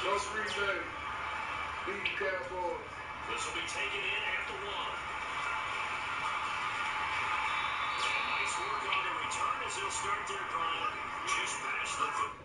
No Green Bay. Beat the Cowboys. This will be taken in at the 1. And nice work on the return as they'll start their drive just past the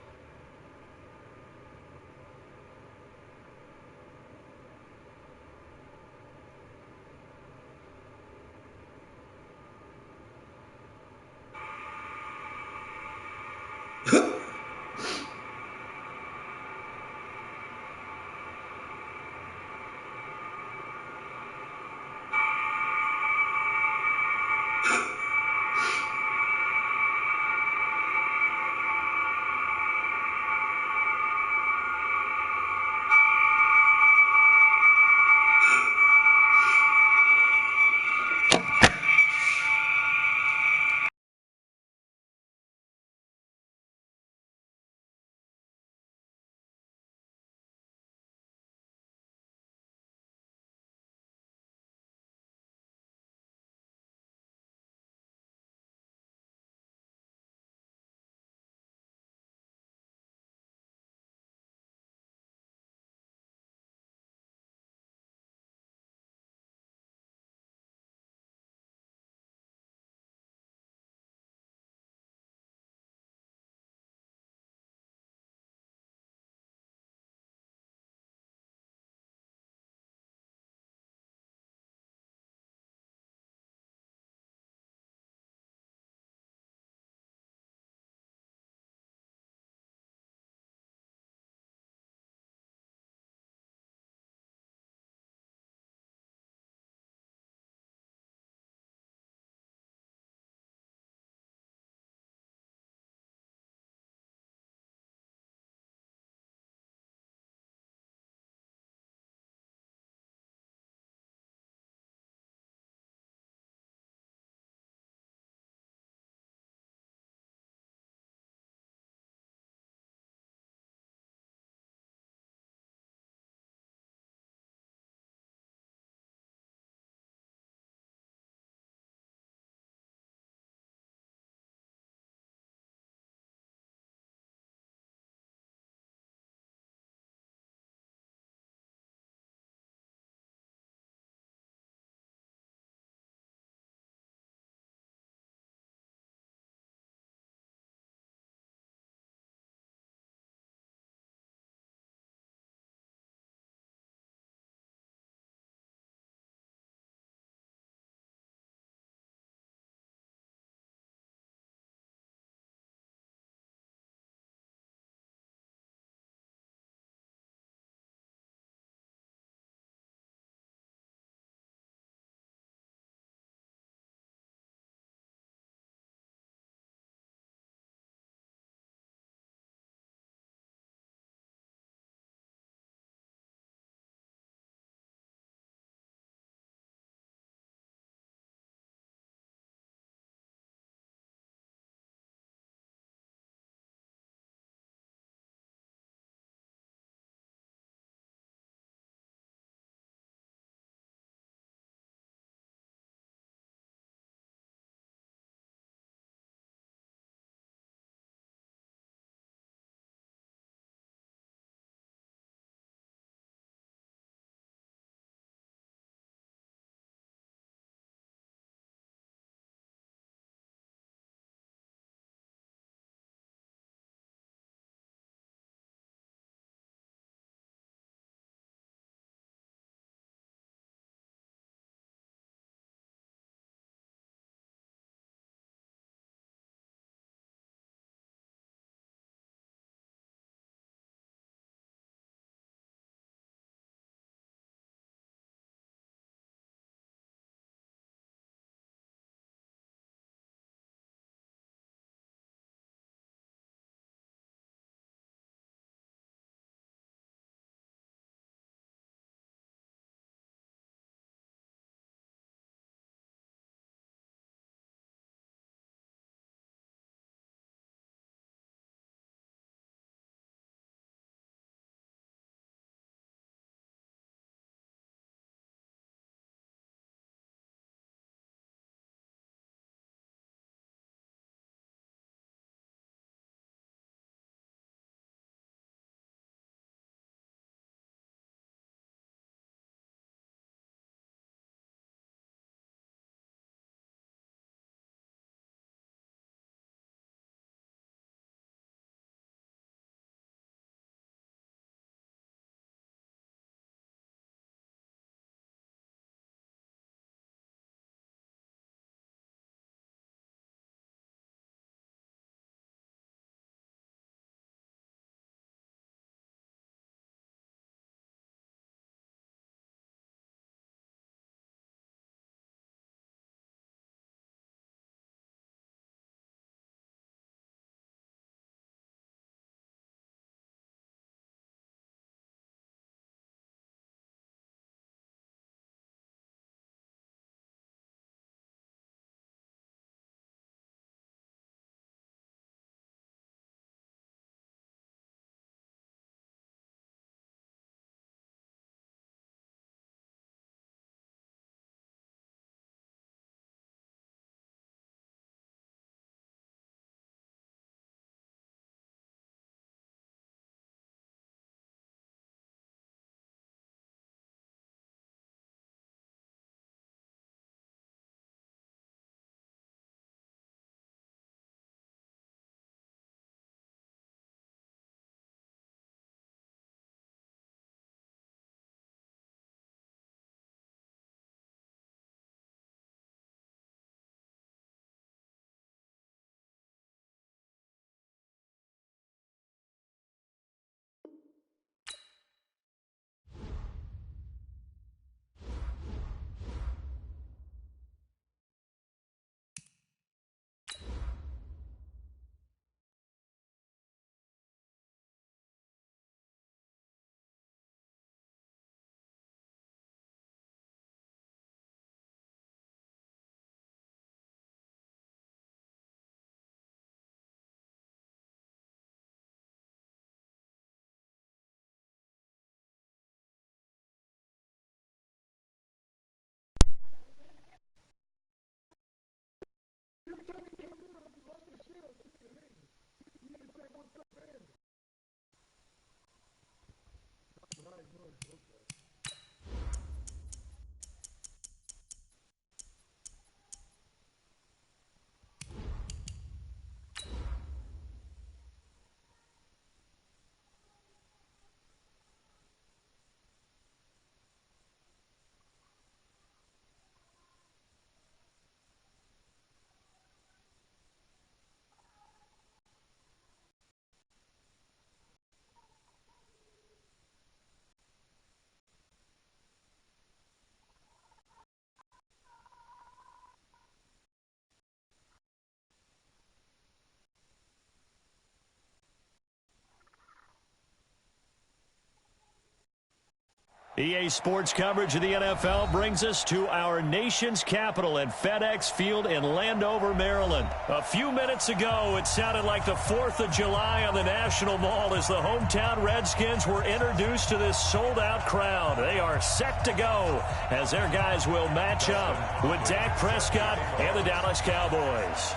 EA Sports coverage of the NFL brings us to our nation's capital at FedEx Field in Landover, Maryland. A few minutes ago, it sounded like the 4th of July on the National Mall as the hometown Redskins were introduced to this sold-out crowd. They are set to go as their guys will match up with Dak Prescott and the Dallas Cowboys.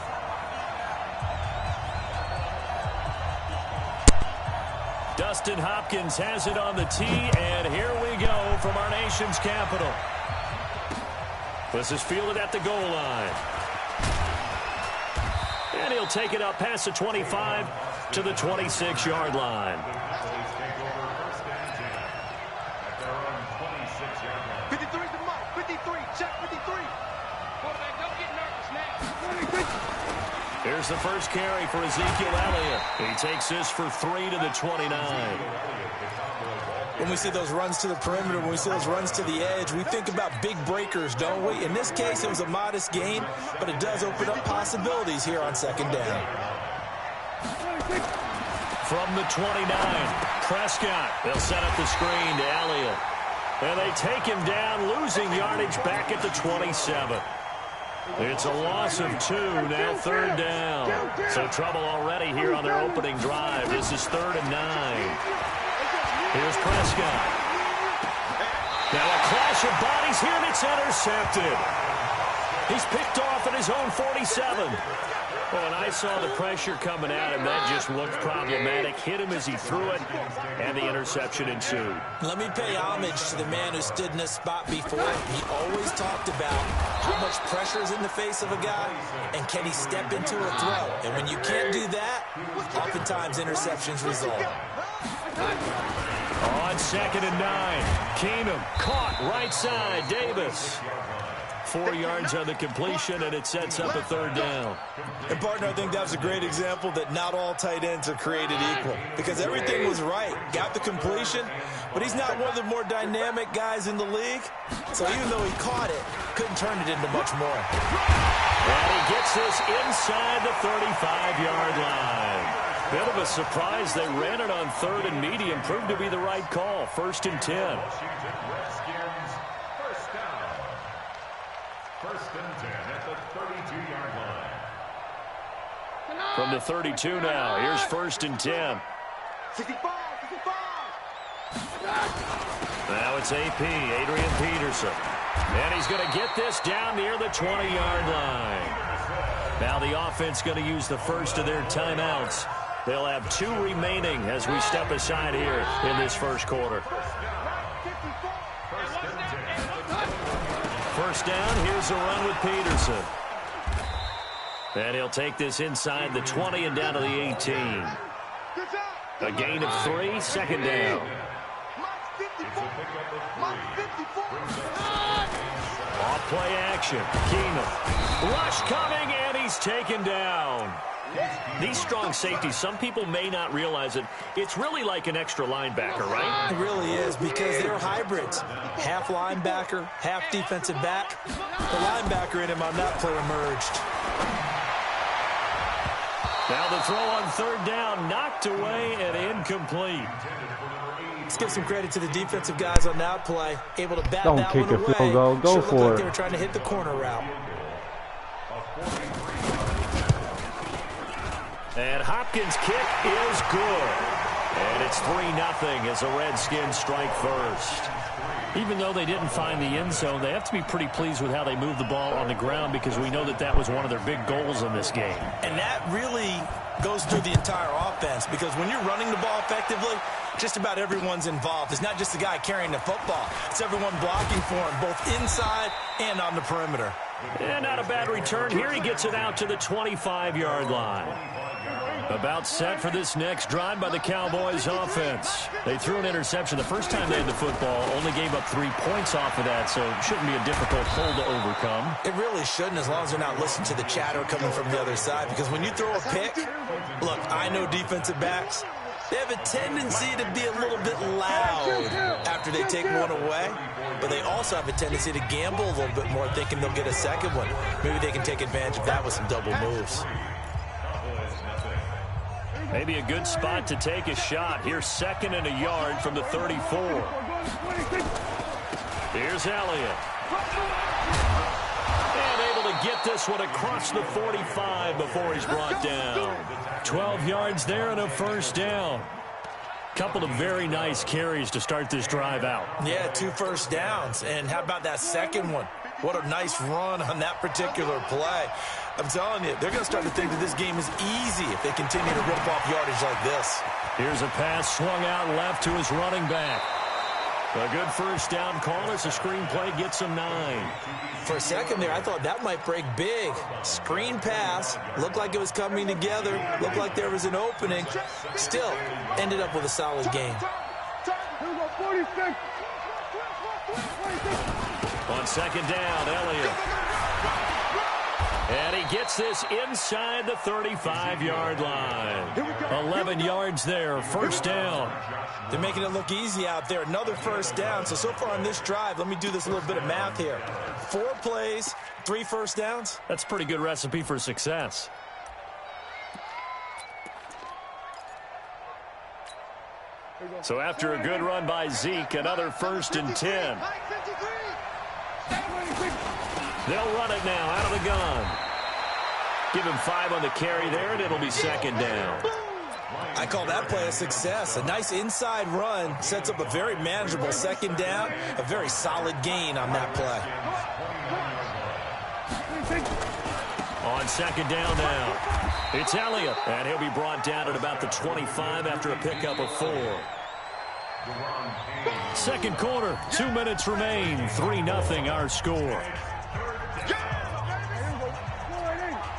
Dustin Hopkins has it on the tee, and here we go from our nation's capital. This is fielded at the goal line. And he'll take it up past the 25 to the 26-yard line. 53's the mark. 53. Check 53. Quarterback, don't get nervous now. Here's the first carry for Ezekiel Elliott. He takes this for 3 to the 29. When we see those runs to the perimeter, when we see those runs to the edge, we think about big breakers, don't we? In this case, it was a modest gain, but it does open up possibilities here on second down. From the 29, Prescott. They'll set up the screen to Elliott. And they take him down, losing yardage back at the 27. It's a loss of 2, now third down. So trouble already here on their opening drive. This is 3rd and 9. Here's Prescott. Now a clash of bodies here, and it's intercepted. He's picked off at his own 47. Well, and I saw the pressure coming at him. That just looked problematic. Hit him as he threw it, and the interception ensued. Let me pay homage to the man who stood in this spot before. He always talked about how much pressure is in the face of a guy, and can he step into a throw. And when you can't do that, oftentimes interceptions result. On 2nd and 9, Keenum caught right side. Davis. 4 yards on the completion, and it sets up a 3rd down. And, partner, I think that was a great example that not all tight ends are created equal, because everything was right. Got the completion, but he's not one of the more dynamic guys in the league. So even though he caught it, couldn't turn it into much more. And he gets this inside the 35-yard line. Bit of a surprise. They ran it on 3rd and medium. Proved to be the right call. 1st and 10. From the 32 now. Here's 1st and 10. 65. Now it's AP, Adrian Peterson. And he's going to get this down near the 20-yard line. Now the offense going to use the first of their timeouts. They'll have 2 remaining as we step aside here in this first quarter. First down, here's a run with Peterson. And he'll take this inside the 20 and down to the 18. A gain of 3, 2nd down. Off play action. Keenum. Rush coming, and he's taken down. These strong safeties, some people may not realize it. It's really like an extra linebacker, right? It really is, because they're hybrids. Half linebacker, half defensive back. The linebacker in him on that play emerged. Now the throw on 3rd down, knocked away and incomplete. Let's give some credit to the defensive guys on that play. Able to bat Don't that kick one a away. field goal. Go Sure for looked like it. they were trying to hit the corner route. And Hopkins' kick is good. And it's 3-0 as the Redskins strike first. Even though they didn't find the end zone, they have to be pretty pleased with how they moved the ball on the ground, because we know that that was one of their big goals in this game. And that really goes through the entire offense, because when you're running the ball effectively, just about everyone's involved. It's not just the guy carrying the football. It's everyone blocking for him, both inside and on the perimeter. And not a bad return. Here he gets it out to the 25-yard line. About set for this next drive by the Cowboys offense. They threw an interception the first time they had the football, only gave up 3 points off of that, so it shouldn't be a difficult hole to overcome. It really shouldn't, as long as they're not listening to the chatter coming from the other side, because when you throw a pick, look, I know defensive backs, they have a tendency to be a little bit loud after they take one away, but they also have a tendency to gamble a little bit more, thinking they'll get a second one. Maybe they can take advantage of that with some double moves. Maybe a good spot to take a shot. Here's 2nd and a yard from the 34. Here's Elliott. And able to get this one across the 45 before he's brought down. 12 yards there and a first down. Couple of very nice carries to start this drive out. Yeah, 2 first downs. And how about that second one? What a nice run on that particular play. I'm telling you, they're going to start to think that this game is easy if they continue to rip off yardage like this. Here's a pass swung out left to his running back. A good first down call as the screen play gets him 9. For a second there, I thought that might break big. Screen pass, looked like it was coming together, looked like there was an opening. Still, ended up with a solid game. On 2nd down, Elliott. And he gets this inside the 35-yard line. 11 yards there, first down. They're making it look easy out there. Another first down. So far on this drive, let me do this little bit of math here. 4 plays, 3 first downs. That's a pretty good recipe for success. So after a good run by Zeke, another 1st and 10. They'll run it now out of the gun. Give him 5 on the carry there, and it'll be 2nd down. I call that play a success. A nice inside run sets up a very manageable 2nd down. A very solid gain on that play. On 2nd down now, it's Elliott, and he'll be brought down at about the 25 after a pickup of 4. 2nd quarter, 2 minutes remain, 3-0 our score.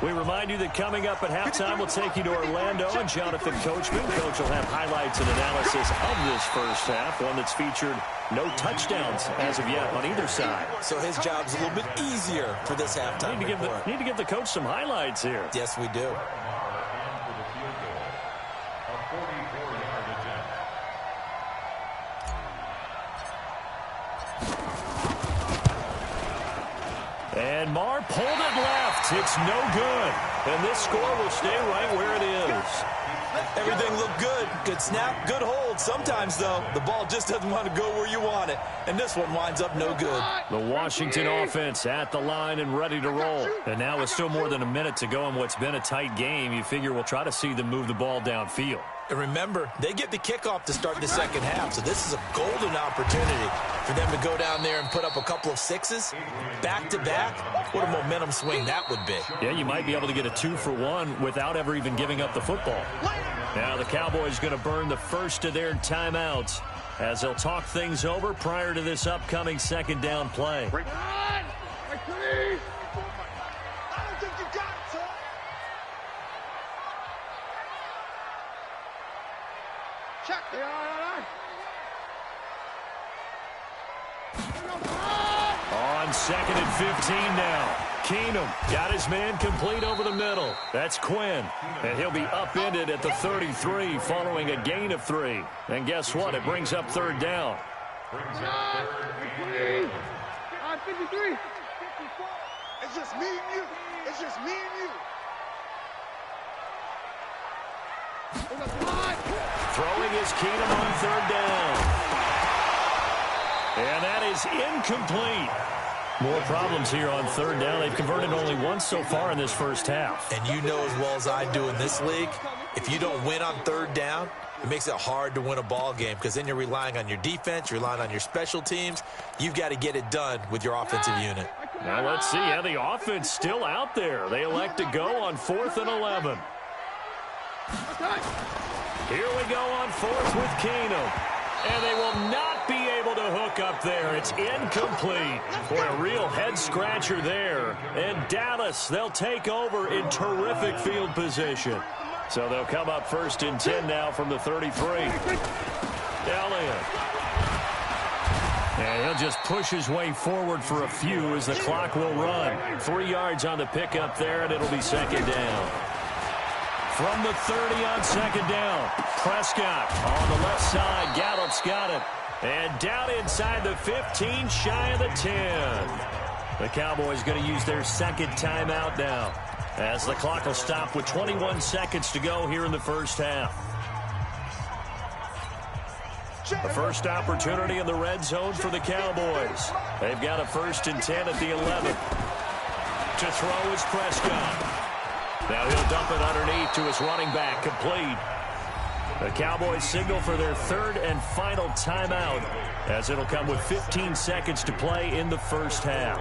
We remind you that coming up at halftime, we'll take you to Orlando and Jonathan Coachman. Coach will have highlights and analysis of this first half, one that's featured no touchdowns as of yet on either side. So his job's a little bit easier for this halftime. Need to give the coach some highlights here. Yes, we do. And Marr pulled it left. It's no good. And this score will stay right where it is. Everything looked good. Good snap, good hold. Sometimes, though, the ball just doesn't want to go where you want it. And this one winds up no good. The Washington offense at the line and ready to roll. And now with still more than a minute to go in what's been a tight game, you figure we'll try to see them move the ball downfield. And remember, they get the kickoff to start the second half, so this is a golden opportunity for them to go down there and put up a couple of 6s back-to-back. What a momentum swing that would be. Yeah, you might be able to get a 2-for-1 without ever even giving up the football. Now the Cowboys going to burn the first of their timeouts as they'll talk things over prior to this upcoming 2nd down play. On 2nd and 15 now. Keenum got his man complete over the middle. That's Quinn. And he'll be upended at the 33 following a gain of 3. And guess what? It brings up 3rd down. It's just me and you. It's just me and you. Throwing is Keenum on 3rd down. And that is incomplete. More problems here on 3rd down. They've converted only once so far in this first half. And you know as well as I do in this league, if you don't win on 3rd down, it makes it hard to win a ball game because then you're relying on your defense, you're relying on your special teams. You've got to get it done with your offensive unit. Now let's see how the offense still out there. They elect to go on 4th and 11. Here we go on 4th with Keenum. And they will not be able to hook up there. It's incomplete. Boy, a real head-scratcher there. And Dallas, they'll take over in terrific field position. So they'll come up 1st and 10 now from the 33. Elliott. And he'll just push his way forward for a few as the clock will run. 3 yards on the pickup there, and it'll be 2nd down. From the 30 on 2nd down, Prescott on the left side. Gallup's got it. And down inside the 15, shy of the 10. The Cowboys going to use their 2nd timeout now. as the clock will stop with 21 seconds to go here in the first half. The first opportunity in the red zone for the Cowboys. They've got a 1st and 10 at the 11. To throw is Prescott. Now he'll dump it underneath to his running back, complete. The Cowboys signal for their 3rd and final timeout, as it'll come with 15 seconds to play in the first half.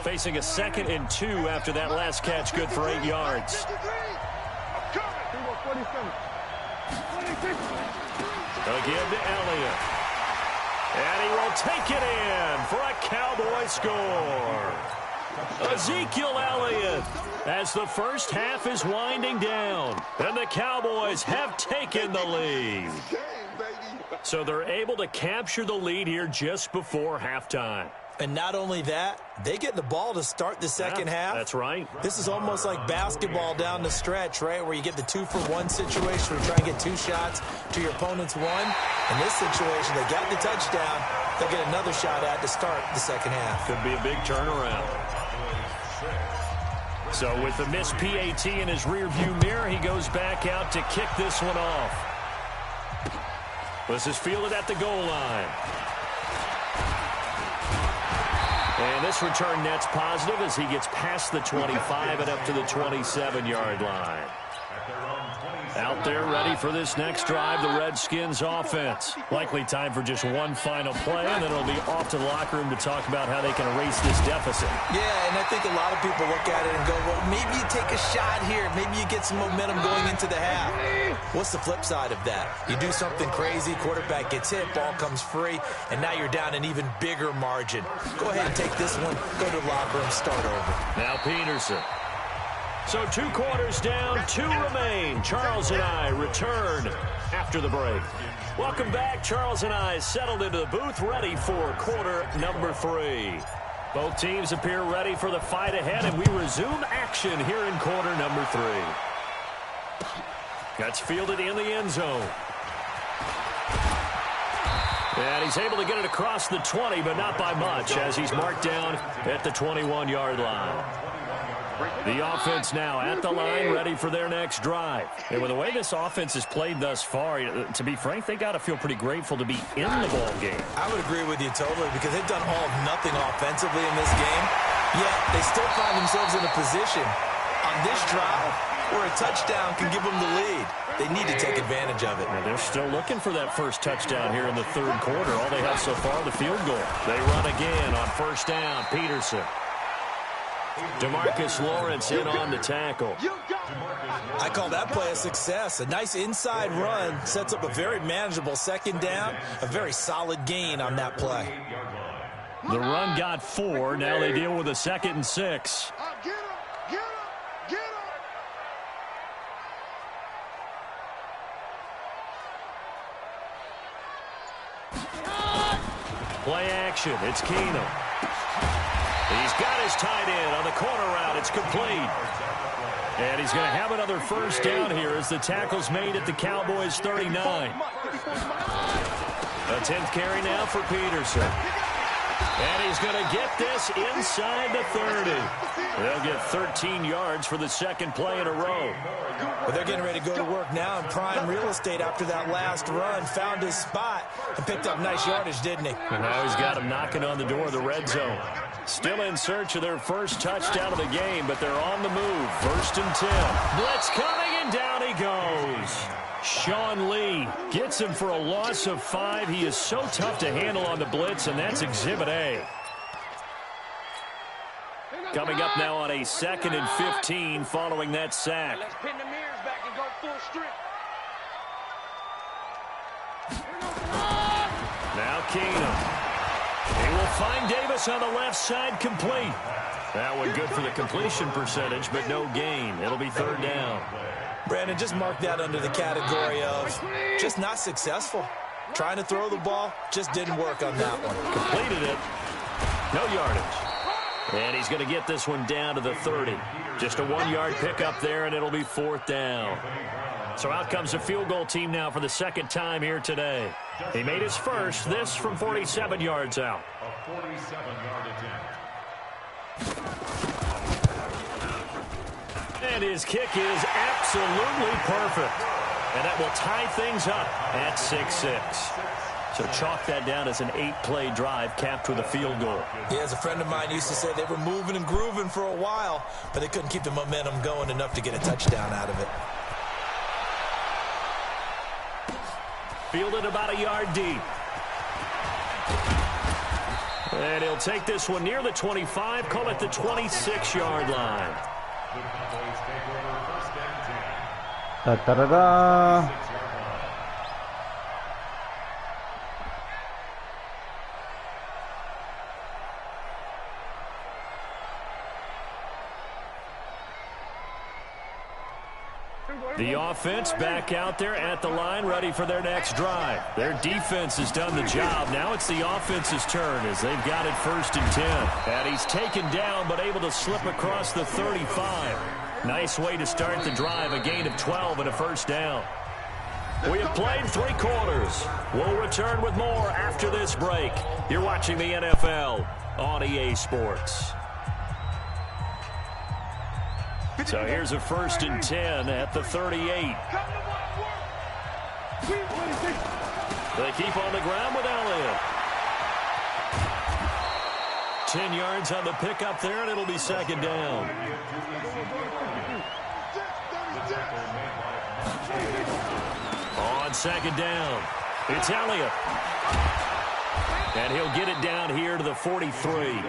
Facing a 2nd and 2 after that last catch, good for 8 yards. Again to Elliott. And he will take it in for a Cowboy score. Ezekiel Elliott, as the first half is winding down, and the Cowboys have taken the lead. So they're able to capture the lead here just before halftime. And not only that, they get the ball to start the second half. That's right. This is almost like basketball down the stretch, right, where you get the 2-for-1 situation where you try and get 2 shots to your opponent's 1. In this situation, they got the touchdown. They'll get another shot at to start the second half. Could be a big turnaround. So with the missed PAT in his rearview mirror, he goes back out to kick this one off. This is fielded at the goal line. And this return net's positive as he gets past the 25 and up to the 27-yard line. Out there ready for this next drive, the Redskins offense. Likely time for just one final play, and then it'll be off to the locker room to talk about how they can erase this deficit. Yeah, and I think a lot of people look at it and go, well, maybe you take a shot here. Maybe you get some momentum going into the half. What's the flip side of that? You do something crazy, quarterback gets hit, ball comes free, and now you're down an even bigger margin. Go ahead and take this one, go to the locker room, start over. Now Peterson. So 2 quarters down, 2 remain. Charles and I return after the break. Welcome back. Charles and I settled into the booth, ready for quarter number 3. Both teams appear ready for the fight ahead, and we resume action here in quarter number 3. That's fielded in the end zone. And he's able to get it across the 20, but not by much, as he's marked down at the 21-yard line. The offense now at the line, ready for their next drive. And with the way this offense has played thus far, to be frank, they got to feel pretty grateful to be in the ball game. I would agree with you totally, because they've done all of nothing offensively in this game, yet they still find themselves in a position on this drive where a touchdown can give them the lead. They need to take advantage of it. And they're still looking for that first touchdown here in the 3rd quarter. All they have so far, the field goal. They run again on 1st down. Peterson. DeMarcus Lawrence in on the tackle. I call that play a success. A nice inside run sets up a very manageable 2nd down. A very solid gain on that play. The run got 4. Now they deal with a 2nd and 6. Play action. It's Keenum. He's got his tight end on the corner route. It's complete. And he's going to have another 1st down here as the tackle's made at the Cowboys' 39. A 10th carry now for Peterson. And he's going to get this inside the 30. They'll get 13 yards for the 2nd play in a row. Well, they're getting ready to go to work now in prime real estate after that last run. Found his spot and picked up nice yardage, didn't he? And now he's got him knocking on the door of the red zone. Still in search of their first touchdown of the game, but they're on the move. 1st and 10. Blitz coming, and down he goes. Sean Lee gets him for a loss of 5. He is so tough to handle on the blitz, and that's Exhibit A. Coming up now on a 2nd and 15 following that sack. Let's pin the mirrors back and go full strip. Now Keenum. He will find Davis on the left side, complete. That one good for the completion percentage, but no gain. It'll be 3rd down. Brandon, just mark that under the category of just not successful. Trying to throw the ball, just didn't work on that one. Completed it. No yardage. And he's going to get this one down to the 30. Just a 1-yard pickup there, and it'll be 4th down. So out comes the field goal team now for the 2nd time here today. He made his first, this from 47 yards out. 47-yard attempt. And his kick is absolutely perfect. And that will tie things up at 6-6. So chalk that down as an 8-play drive capped with a field goal. Yeah, as a friend of mine used to say, they were moving and grooving for a while, but they couldn't keep the momentum going enough to get a touchdown out of it. Fielded about a yard deep. And he'll take this one near the 25, call it the 26-yard line. The Cowboys take over first and 10. Da-da-da-da. The offense back out there at the line, ready for their next drive. Their defense has done the job. Now it's the offense's turn as they've got it 1st and 10. And he's taken down but able to slip across the 35. Nice way to start the drive, a gain of 12 and a first down. We have played 3 quarters. We'll return with more after this break. You're watching the NFL on EA Sports. So here's a 1st and 10 at the 38. They keep on the ground with Elliott. 10 yards on the pickup there, and it'll be 2nd down. On 2nd down, it's Elliott. And he'll get it down here to the 43.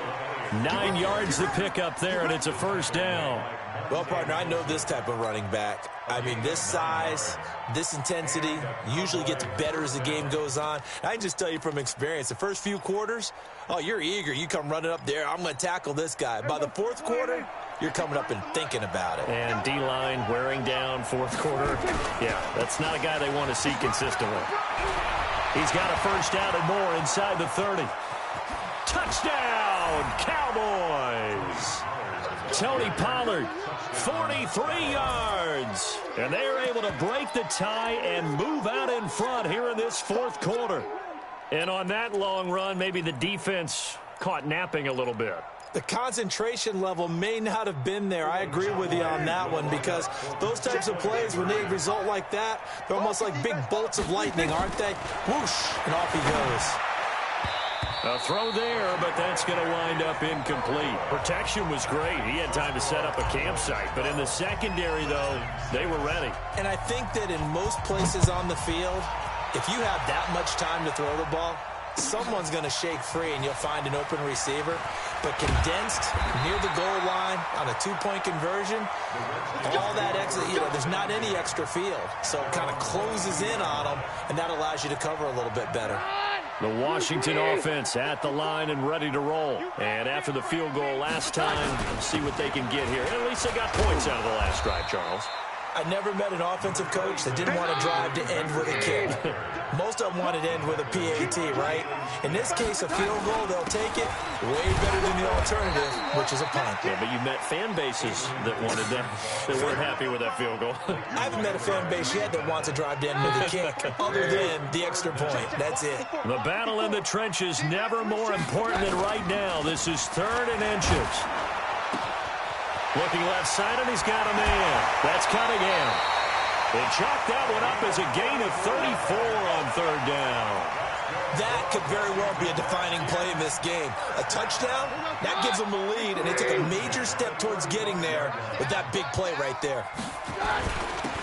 9 yards to pick up there, and it's a 1st down. Well, partner, I know this type of running back. I mean, this size, this intensity usually gets better as the game goes on. I can just tell you from experience, the first few quarters, oh, you're eager. You come running up there, I'm going to tackle this guy. By the 4th quarter, you're coming up and thinking about it. And D-line wearing down 4th quarter. Yeah, that's not a guy they want to see consistently. He's got a 1st down and more inside the 30. Touchdown, Cowboys! Tony Pollard, 43 yards. And they're able to break the tie and move out in front here in this 4th quarter. And on that long run, maybe the defense caught napping a little bit. The concentration level may not have been there. I agree with you on that one because those types of plays, when they result like that, they're almost like big bolts of lightning, aren't they? Whoosh, and off he goes. A throw there, but that's going to wind up incomplete. Protection was great. He had time to set up a campsite. But in the secondary, though, they were ready. And I think that in most places on the field, if you have that much time to throw the ball, someone's going to shake free and you'll find an open receiver. But condensed near the goal line on a 2-point conversion, all that extra, there's not any extra field. So it kind of closes in on them, and that allows you to cover a little bit better. The Washington offense at the line and ready to roll. And after the field goal last time, see what they can get here. At least they got points out of the last drive, Charles. I never met an offensive coach that didn't want to drive to end with a kick. Most of them wanted to end with a PAT, right? In this case, a field goal, they'll take it way better than the alternative, which is a punt. Yeah, but you met fan bases that wanted that. They weren't happy with that field goal. I haven't met a fan base yet that wants to drive to end with a kick, other than the extra point. That's it. The battle in the trenches never more important than right now. This is 3rd and inches. Looking left side, and he's got a man. That's Cunningham. They chalk that one up as a gain of 34 on 3rd down. That could very well be a defining play in this game. A touchdown, that gives them a lead, and they took a major step towards getting there with that big play right there.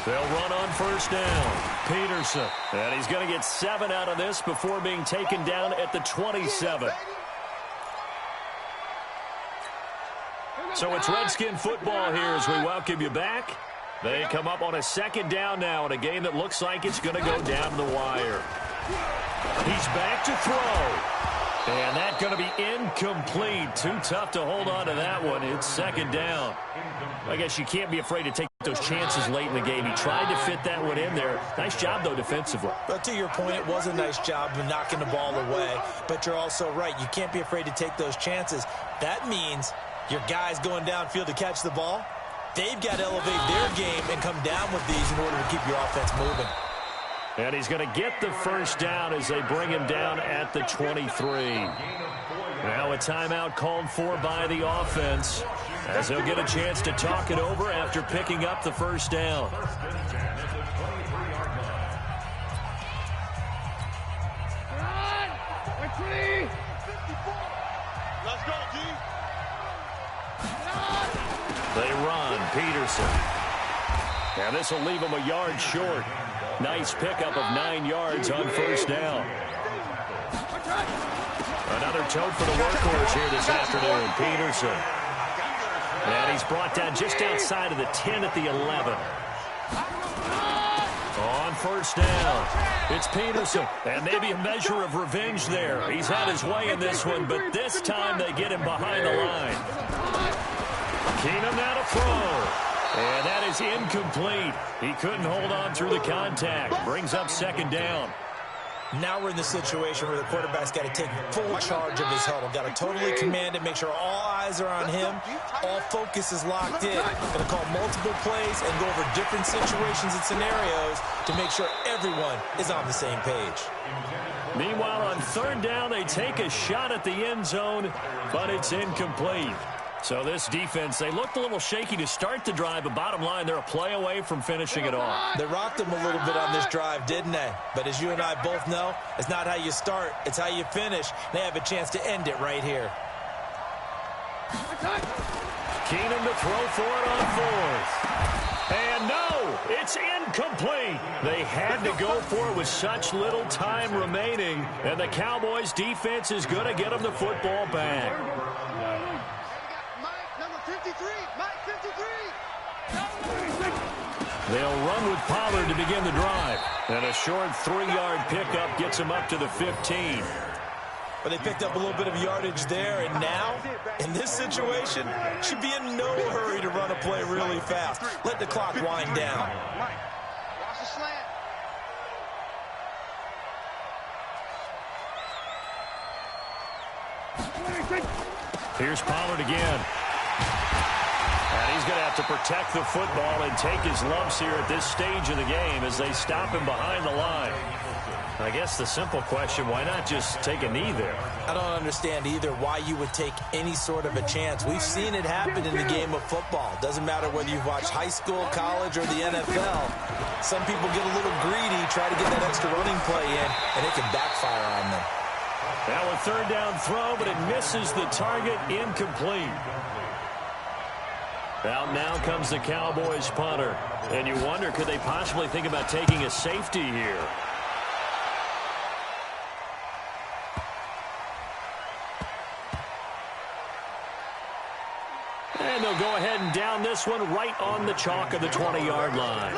They'll run on 1st down. Peterson. And he's going to get 7 out of this before being taken down at the 27. So it's Redskin football here as we welcome you back. They come up on a 2nd down now in a game that looks like it's going to go down the wire. He's back to throw. And that's going to be incomplete. Too tough to hold on to that one. It's 2nd down. I guess you can't be afraid to take those chances late in the game. He tried to fit that one in there. Nice job, though, defensively. But to your point, it was a nice job of knocking the ball away. But you're also right. You can't be afraid to take those chances. That means your guys going downfield to catch the ball, they've got to elevate their game and come down with these in order to keep your offense moving. And he's going to get the first down as they bring him down at the 23. Now a timeout called for by the offense, as they'll get a chance to talk it over after picking up the first down. Let's go, G. They run. Peterson. And this will leave him a yard short. Nice pickup of 9 yards on first down. Another tote for the workhorse here this afternoon, Peterson. And he's brought down just outside of the 10 at the 11. On first down, it's Peterson. And maybe a measure of revenge there. He's had his way in this one, but this time they get him behind the line. Keenum now to throw. And that is incomplete. He couldn't hold on through the contact. Brings up second down. Now we're in the situation where the quarterback's got to take full charge of his huddle. Got to totally command it, make sure all eyes are on him. All focus is locked in. Going to call multiple plays and go over different situations and scenarios to make sure everyone is on the same page. Meanwhile, on third down, they take a shot at the end zone, but it's incomplete. So this defense, they looked a little shaky to start the drive, but bottom line, they're a play away from finishing it off. They rocked them a little bit on this drive, didn't they? But as you and I both know, it's not how you start, it's how you finish. They have a chance to end it right here. Keenum to throw for it on fourth. And no, it's incomplete. They had to go for it with such little time remaining, and the Cowboys defense is going to get them the football back. They'll run with Pollard to begin the drive. And a short 3-yard pickup gets him up to the 15. But they picked up a little bit of yardage there, and now, in this situation, should be in no hurry to run a play really fast. Let the clock wind down. Watch the slant. Here's Pollard again. And he's going to have to protect the football and take his lumps here at this stage of the game as they stop him behind the line. I guess the simple question, why not just take a knee there? I don't understand either why you would take any sort of a chance. We've seen it happen in the game of football. Doesn't matter whether you've watched high school, college, or the NFL. Some people get a little greedy, try to get that extra running play in, and it can backfire on them. Now a third down throw, but it misses the target, incomplete. Out now comes the Cowboys punter. And you wonder, could they possibly think about taking a safety here? And they'll go ahead and down this one right on the chalk of the 20-yard line.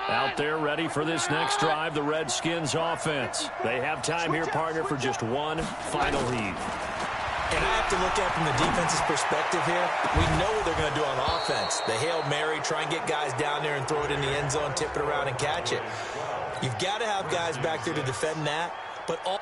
Out there ready for this next drive, the Redskins offense. They have time here, partner, for just one final heave. And I have to look at it from the defense's perspective here. We know what they're going to do on offense. The Hail Mary, try and get guys down there and throw it in the end zone, tip it around and catch it. You've got to have guys back there to defend that, but all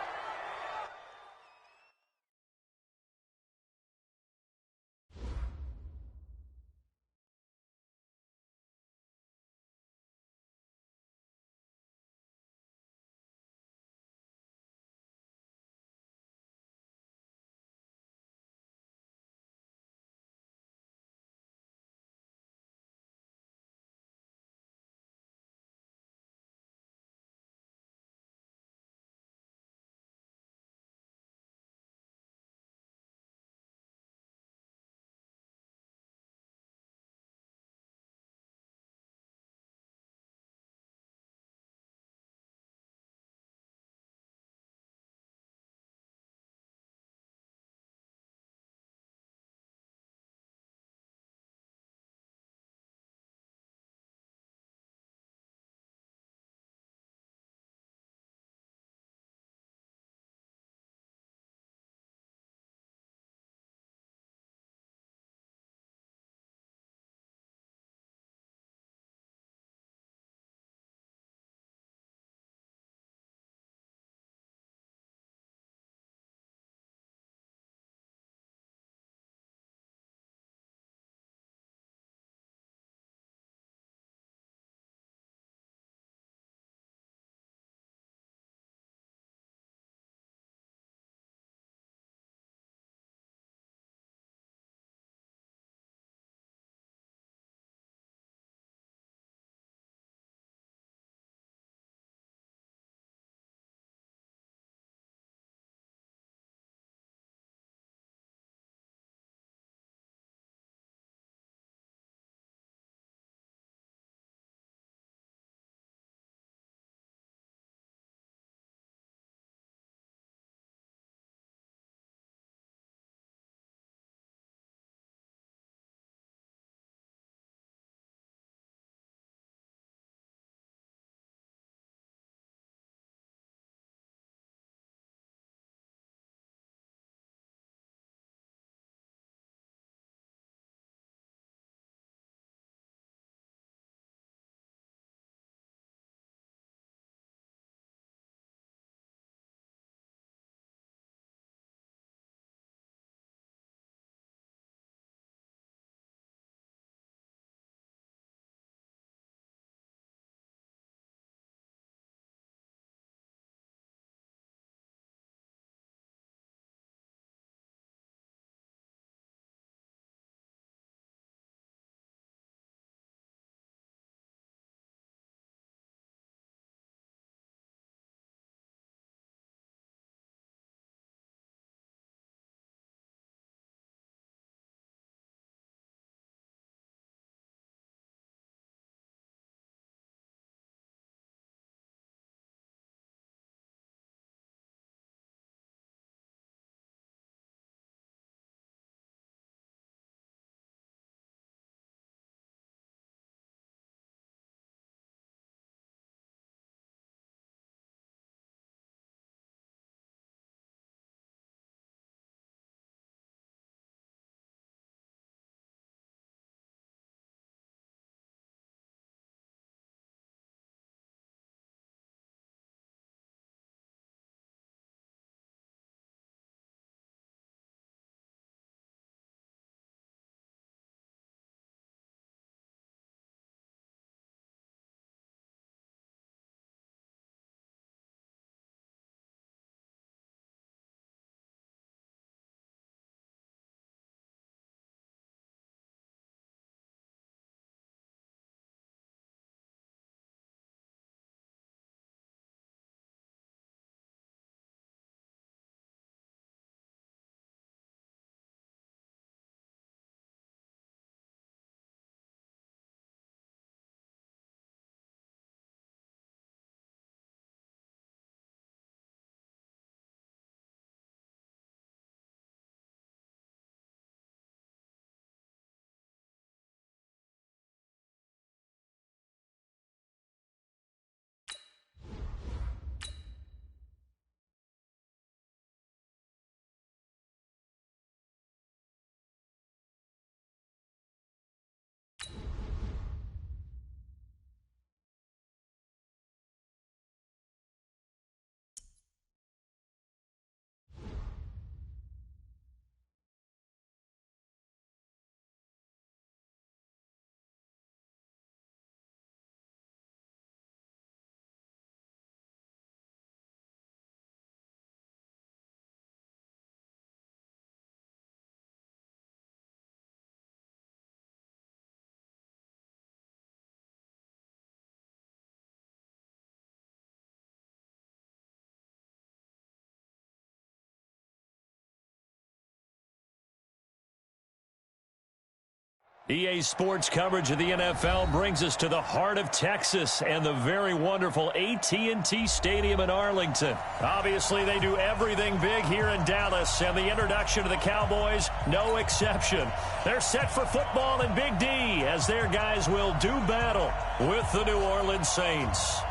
EA Sports coverage of the NFL brings us to the heart of Texas and the very wonderful AT&T Stadium in Arlington. Obviously, they do everything big here in Dallas, and the introduction to the Cowboys, no exception. They're set for football in Big D as their guys will do battle with the New Orleans Saints.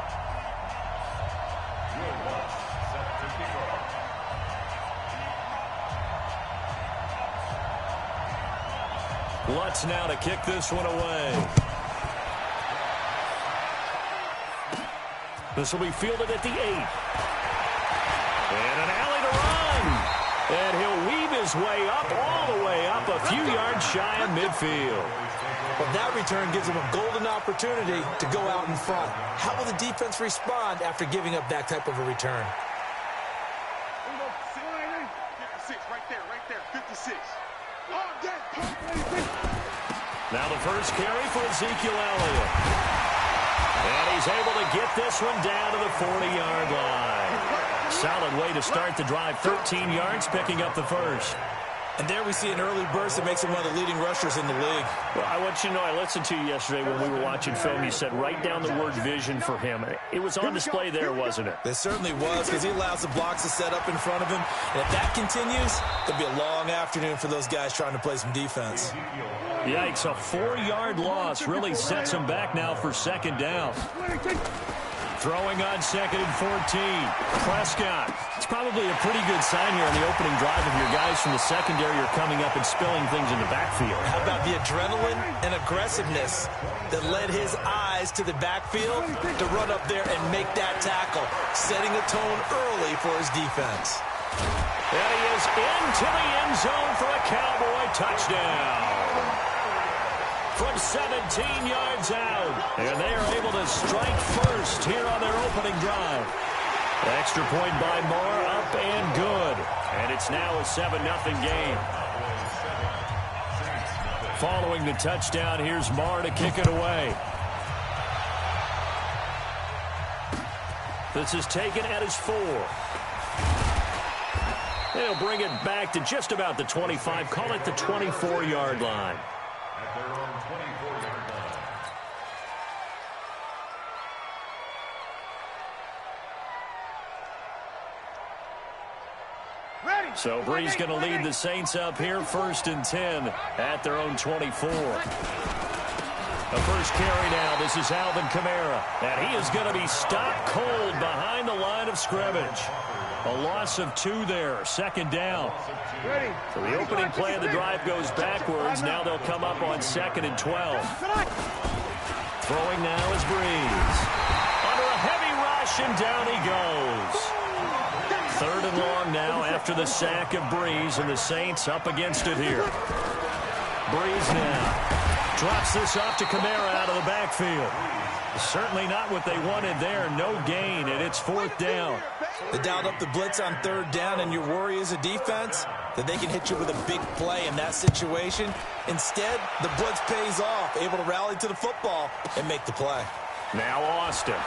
Lutz now to kick this one away. This will be fielded at the 8. And an alley to run. And he'll weave his way up, all the way up, a few yards shy of midfield. Well, that return gives him a golden opportunity to go out in front. How will the defense respond after giving up that type of a return? 56, right there, 56. Now the first carry for Ezekiel Elliott. And he's able to get this one down to the 40-yard line. Solid way to start the drive. 13 yards, picking up the first. And there we see an early burst that makes him one of the leading rushers in the league. Well, I want you to know, I listened to you yesterday when we were watching film. You said write down the word vision for him. It was on display there, wasn't it? It certainly was, because he allows the blocks to set up in front of him. And if that continues, it'll be a long afternoon for those guys trying to play some defense. Yikes, a 4-yard loss really sets him back now for second down. Throwing on 2nd and 14. Prescott. It's probably a pretty good sign here on the opening drive of your guys from the secondary are coming up and spilling things in the backfield. How about the adrenaline and aggressiveness that led his eyes to the backfield to run up there and make that tackle, setting a tone early for his defense. And he is into the end zone for a Cowboy touchdown. From 17 yards out. And they are able to strike first here on their opening drive. Extra point by Moore, up and good. And it's now a 7-0 game. Following the touchdown, here's Moore to kick it away. This is taken at his 4. They'll bring it back to just about the 25. Call it the 24-yard line. At their own 24-yard line. So Brees going to lead the Saints up here, 1st and 10 at their own 24. The first carry now. This is Alvin Kamara. And he is going to be stopped cold behind the line of scrimmage. A loss of 2 there. 2nd down. So the opening play of the drive goes backwards. Now they'll come up on 2nd and 12. Throwing now is Brees. Under a heavy rush, and down he goes. 3rd and long now after the sack of Brees, and the Saints up against it here. Brees now drops this off to Kamara out of the backfield. Certainly not what they wanted there. No gain, and it's 4th down. They dialed up the blitz on 3rd down, and your worry as a defense that they can hit you with a big play in that situation. Instead, the blitz pays off, able to rally to the football and make the play. Now Austin.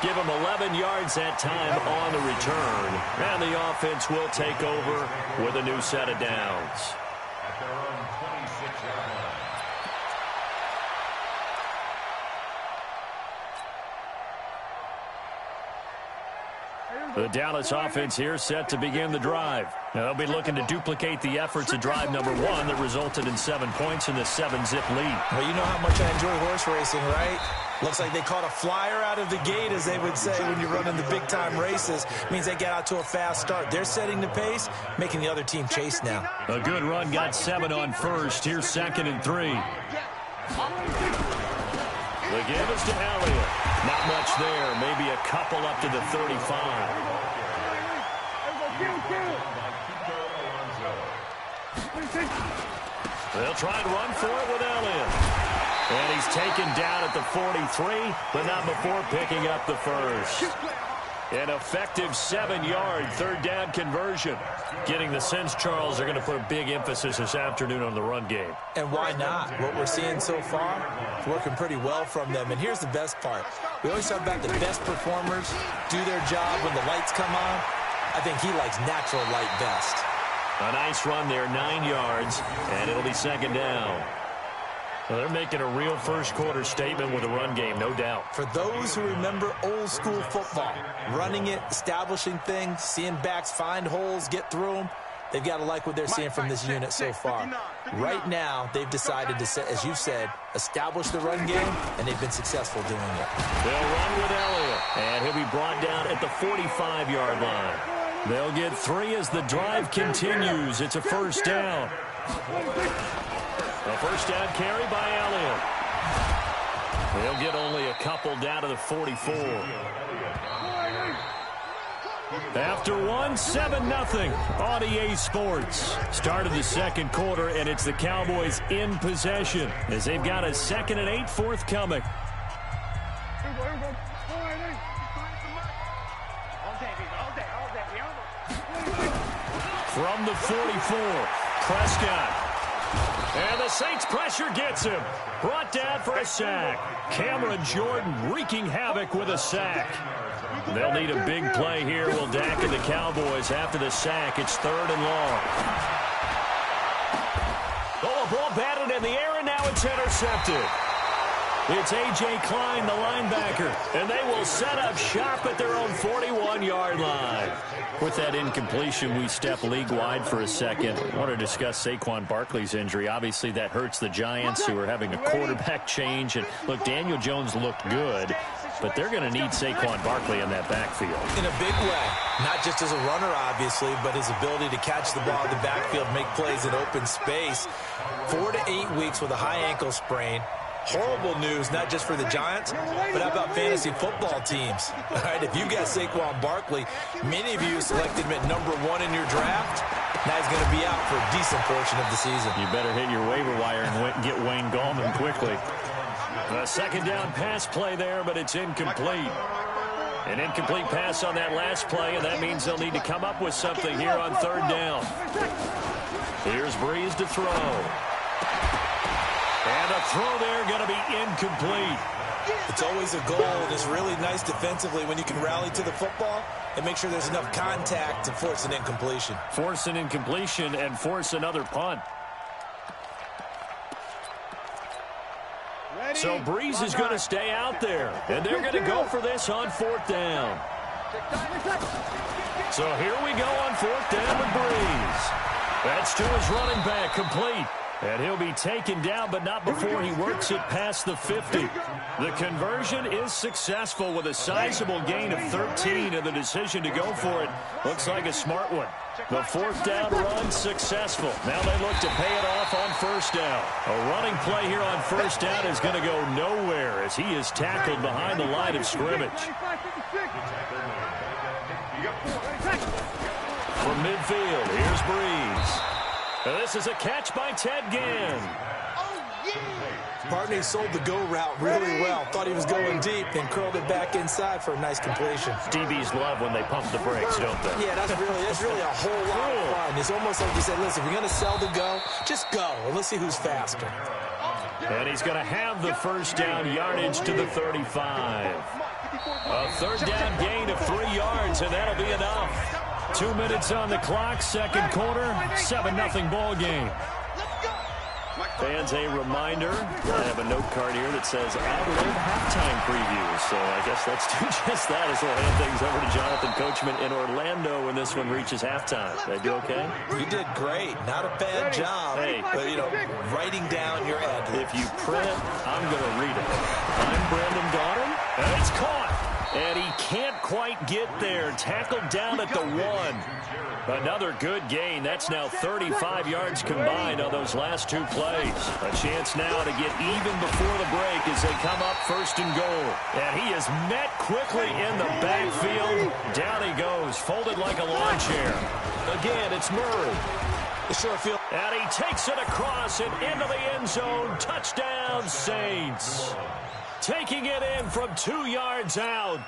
Give him 11 yards that time on the return. And the offense will take over with a new set of downs. At their own 26-yard line. The Dallas offense here set to begin the drive. Now they'll be looking to duplicate the efforts of drive number 1 that resulted in 7 points in the 7-zip lead. Well, you know how much I enjoy horse racing, right? Looks like they caught a flyer out of the gate, as they would say when you're running the big-time races. Means they get out to a fast start. They're setting the pace, making the other team chase now. A good run, got 7 on first. Here's 2nd and 3. The give is to Elliott. Not much there. Maybe a couple up to the 35. They'll try and run for it with Elliott. And he's taken down at the 43, but not before picking up the first. An effective 7-yard 3rd down conversion. Getting the sense, Charles, they're going to put a big emphasis this afternoon on the run game. And why not? What we're seeing so far is working pretty well from them. And here's the best part. We always talk about the best performers do their job when the lights come on. I think he likes natural light best. A nice run there, 9 yards, and it'll be second down. Well, they're making a real first-quarter statement with a run game, no doubt. For those who remember old-school football, running it, establishing things, seeing backs find holes, get through them, they've got to like what they're seeing from this unit so far. Right now, they've decided to, as you said, establish the run game, and they've been successful doing it. They'll run with Elliott, and he'll be brought down at the 45-yard line. They'll get 3 as the drive continues. It's a first down. A first down carry by Elliott. They'll get only a couple down to the 44. After 7-0 on EA Sports. Start of the second quarter, and it's the Cowboys in possession as they've got a 2nd and 8 forthcoming. From the 44, Prescott. And the Saints pressure gets him. Brought down for a sack. Cameron Jordan wreaking havoc with a sack. They'll need a big play here. Will Dak and the Cowboys after the sack. It's 3rd and long. Oh, a ball batted in the air, and now it's intercepted. It's A.J. Klein, the linebacker, and they will set up shop at their own 41-yard line. With that incompletion, we step league-wide for a second. I want to discuss Saquon Barkley's injury. Obviously, that hurts the Giants, who are having a quarterback change. And, look, Daniel Jones looked good, but they're going to need Saquon Barkley in that backfield. In a big way. Not just as a runner, obviously, but his ability to catch the ball in the backfield, make plays in open space. 4 to 8 weeks with a high ankle sprain. Horrible news, not just for the Giants, but how about fantasy football teams? All right, if you got Saquon Barkley, many of you selected him at #1 in your draft. Now he's going to be out for a decent portion of the season. You better hit your waiver wire and get Wayne Gallman quickly. A second down pass play there, but it's incomplete. An incomplete pass on that last play, and that means they'll need to come up with something here on 3rd down. Here's Breeze to throw. And a throw there going to be incomplete. It's always a goal, and it's really nice defensively when you can rally to the football and make sure there's enough contact to force an incompletion. Force an incompletion and force another punt. So Breeze is going to stay out there, and they're going to go for this on 4th down. So here we go on 4th down with Breeze. That's to his running back, complete. And he'll be taken down, but not before he works it past the 50. The conversion is successful with a sizable gain of 13, and the decision to go for it looks like a smart one. The 4th down run successful. Now they look to pay it off on 1st down. A running play here on 1st down is going to go nowhere as he is tackled behind the line of scrimmage. From midfield, here's Breeze. And this is a catch by Ted Ginn. Partney sold the go route really well. Thought he was going deep, then curled it back inside for a nice completion. DBs love when they pump the brakes, don't they? Yeah, that's really a whole lot of fun. It's almost like you said, listen, if you're going to sell the go, just go, and let's see who's faster. And he's going to have the 1st down yardage to the 35. A 3rd down gain of 3 yards, and that'll be enough. 2 minutes on the clock, second quarter, 7-0 ball game. Fans, a reminder, I have a note card here that says ad-lib halftime preview. So I guess let's do just that as we'll hand things over to Jonathan Coachman in Orlando when this one reaches halftime. Did I do okay? You did great. Not a bad job. Hey. But, writing down your ad-libs. If you print it, I'm going to read it. I'm Brandon Donham, and it's caught. And he can't quite get there. Tackled down at the 1. Another good gain. That's now 35 yards combined on those last 2 plays. A chance now to get even before the break as they come up 1st and goal. And he is met quickly in the backfield. Down he goes, folded like a lawn chair. Again, it's Murray. The short field. And he takes it across and into the end zone. Touchdown, Saints. Taking it in from 2 yards out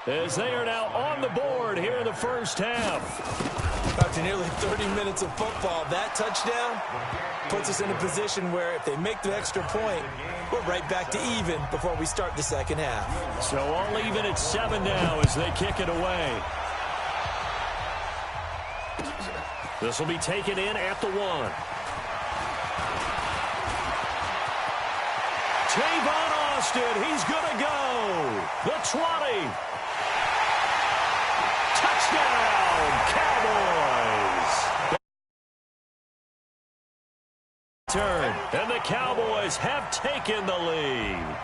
as they are now on the board here in the first half. After nearly 30 minutes of football, that touchdown puts us in a position where if they make the extra point, we're right back to even before we start the second half. So all even at 7 now as they kick it away. This will be taken in at the 1. Tavon Austin, he's going to go. The 20. Touchdown, Cowboys. Turn, and the Cowboys have taken the lead.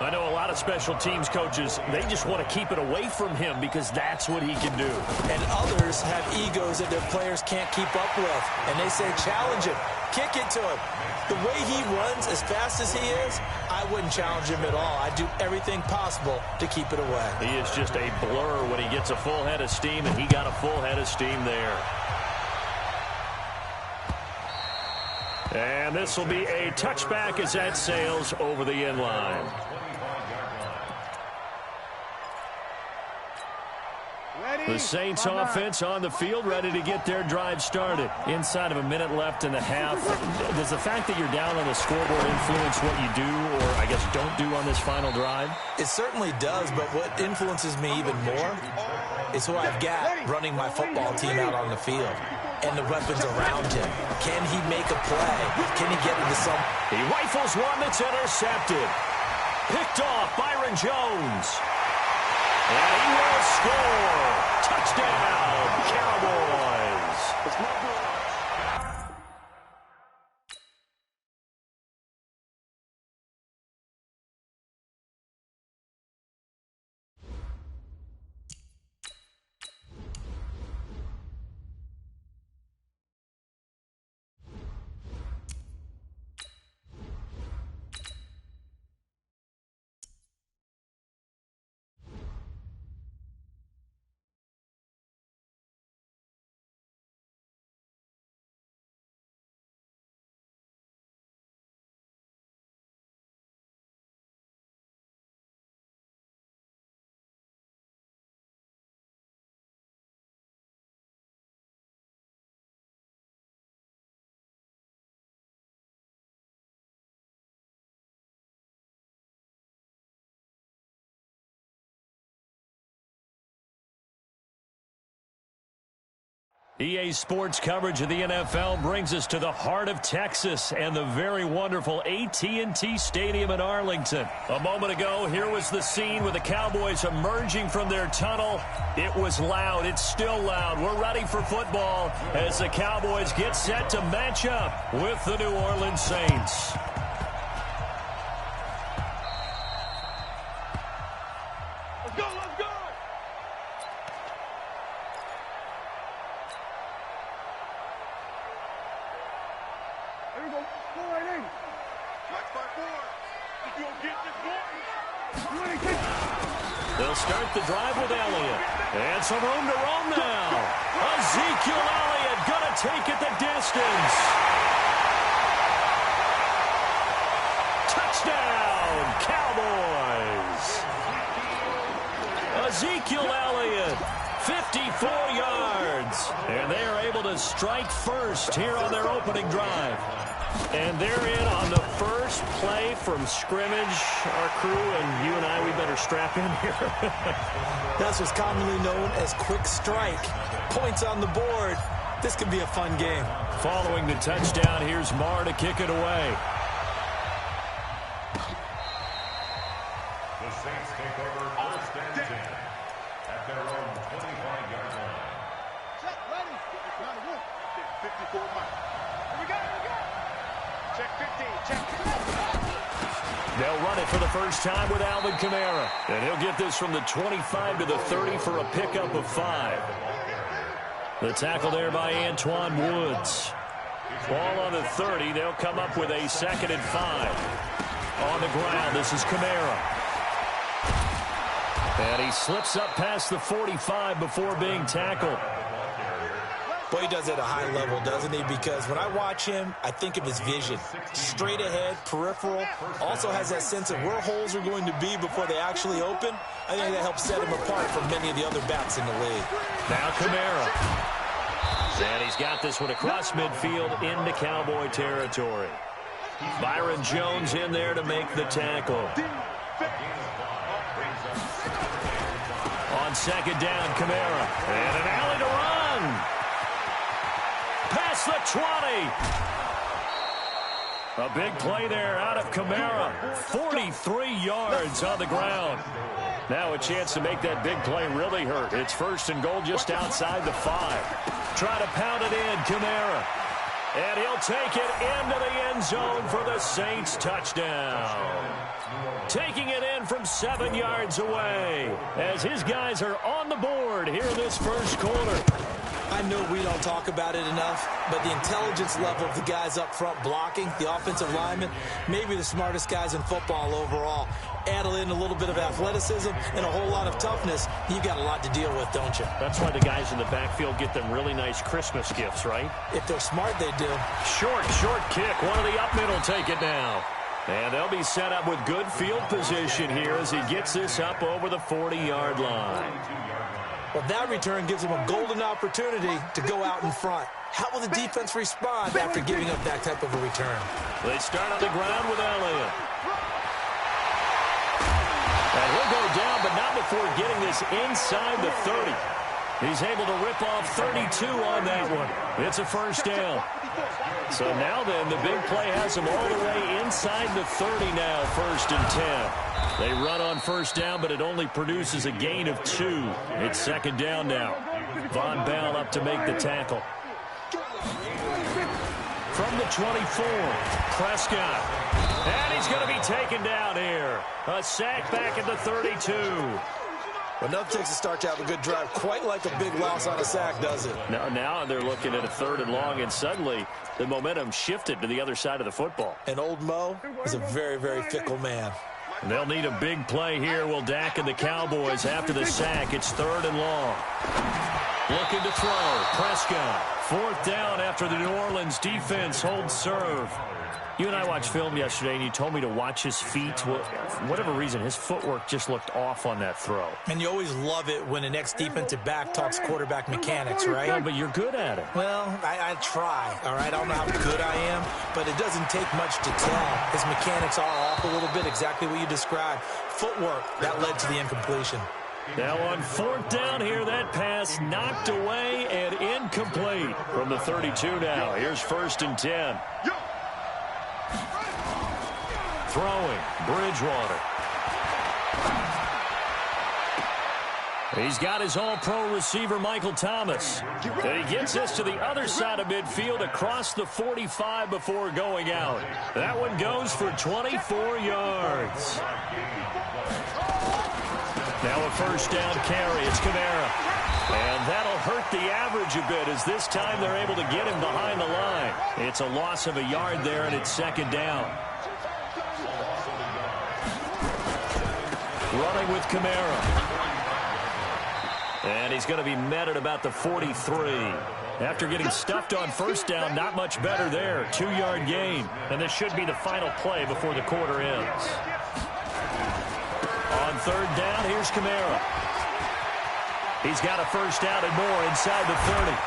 I know a lot of special teams coaches, they just want to keep it away from him because that's what he can do. And others have egos that their players can't keep up with. And they say, challenge him, kick it to him. The way he runs as fast as he is, I wouldn't challenge him at all. I'd do everything possible to keep it away. He is just a blur when he gets a full head of steam, and he got a full head of steam there. And this will be a touchback as that sails over the end line. The Saints offense on the field, ready to get their drive started. Inside of a minute left in the half. Does the fact that you're down on the scoreboard influence what you do, or I guess don't do on this final drive? It certainly does, but what influences me even more is who I've got running my football team out on the field and the weapons around him. Can he make a play? Can he get into some? He rifles one that's intercepted. Picked off Byron Jones. And he will score. Touchdown, Cowboys. EA Sports coverage of the NFL brings us to the heart of Texas and the very wonderful AT&T Stadium in Arlington. A moment ago, here was the scene with the Cowboys emerging from their tunnel. It was loud. It's still loud. We're ready for football as the Cowboys get set to match up with the New Orleans Saints. Let's go, let's go! There we go. Go right in. Match by 4. If you don't get this boy, you ain't taking They'll start the drive with Elliott. And some room to roam now. Ezekiel Elliott going to take it the distance. Touchdown, Cowboys. Ezekiel Elliott, 54 yards. And they are able to strike first here on their opening drive. And they're in on the first play from scrimmage. Our crew and you and I, we better strap in here. That's what's commonly known as quick strike. Points on the board. This could be a fun game. Following the touchdown, here's Marr to kick it away. The Saints take over first and 10 at their own 25-yard line. Check, ready. Now the room. 54 miles. We got it, we got it. Check 15, check 15. They'll run it for the first time with Alvin Kamara. And he'll get this from the 25 to the 30 for a pickup of 5. The tackle there by Antoine Woods. Ball on the 30. They'll come up with a 2nd and 5. On the ground, this is Kamara. And he slips up past the 45 before being tackled. Boy, he does it at a high level, doesn't he? Because when I watch him, I think of his vision. Straight ahead, peripheral. Also has that sense of where holes are going to be before they actually open. I think that helps set him apart from many of the other backs in the league. Now Kamara. And he's got this one across midfield into Cowboy territory. Byron Jones in there to make the tackle. On On second down, Kamara. And an alley to run. Past the 20. A big play there out of Kamara. 43 yards on the ground. Now a chance to make that big play really hurt. It's first and goal just outside the 5. Try to pound it in, Kamara. And he'll take it into the end zone for the Saints touchdown. Taking it in from 7 yards away as his guys are on the board here in this first quarter. I know we don't talk about it enough, but the intelligence level of the guys up front blocking, the offensive linemen, maybe the smartest guys in football overall. Add in a little bit of athleticism and a whole lot of toughness, you've got a lot to deal with, don't you? That's why the guys in the backfield get them really nice Christmas gifts, right? If they're smart, they do. Short kick. One of the up middle take it now. And they'll be set up with good field position here as he gets this up over the 40-yard line. Well, that return gives them a golden opportunity to go out in front. How will the defense respond after giving up that type of a return? They start on the ground with Elliott. And he'll go down, but not before getting this inside the 30. He's able to rip off 32 on that one. It's a first down. So now then, the big play has him all the way inside the 30 now, first and 10. They run on first down, but it only produces a gain of 2. It's second down now. Von Bell up to make the tackle. From the 24, Prescott. And he's going to be taken down here. A sack back at the 32. Well, nothing takes a start to have a good drive, quite like a big loss on a sack, does it? Now they're looking at a 3rd and long, and suddenly the momentum shifted to the other side of the football. And old Mo is a very, very fickle man. They'll need a big play here. Will Dak and the Cowboys after the sack. It's 3rd and long. Looking to throw. Prescott. 4th down after the New Orleans defense holds serve. You and I watched film yesterday, and you told me to watch his feet. Well, for whatever reason, his footwork just looked off on that throw. And you always love it when an ex-defensive back talks quarterback mechanics, right? Yeah, but you're good at it. Well, I try, all right? I don't know how good I am, but it doesn't take much to tell. His mechanics are off a little bit, exactly what you described. Footwork, that led to the incompletion. Now on 4th down here, that pass knocked away and incomplete from the 32 now. Here's first and 10. Throwing, Bridgewater. He's got his all-pro receiver, Michael Thomas. And he gets this to the other side of midfield across the 45 before going out. That one goes for 24 yards. Now a first down carry. It's Kamara. And that'll hurt the average a bit as this time they're able to get him behind the line. It's a loss of a yard there, and it's second down. Running with Kamara. And he's going to be met at about the 43. After getting stuffed on first down, not much better there. 2-yard gain. And this should be the final play before the quarter ends. On 3rd down, here's Kamara. He's got a first down and more inside the 30.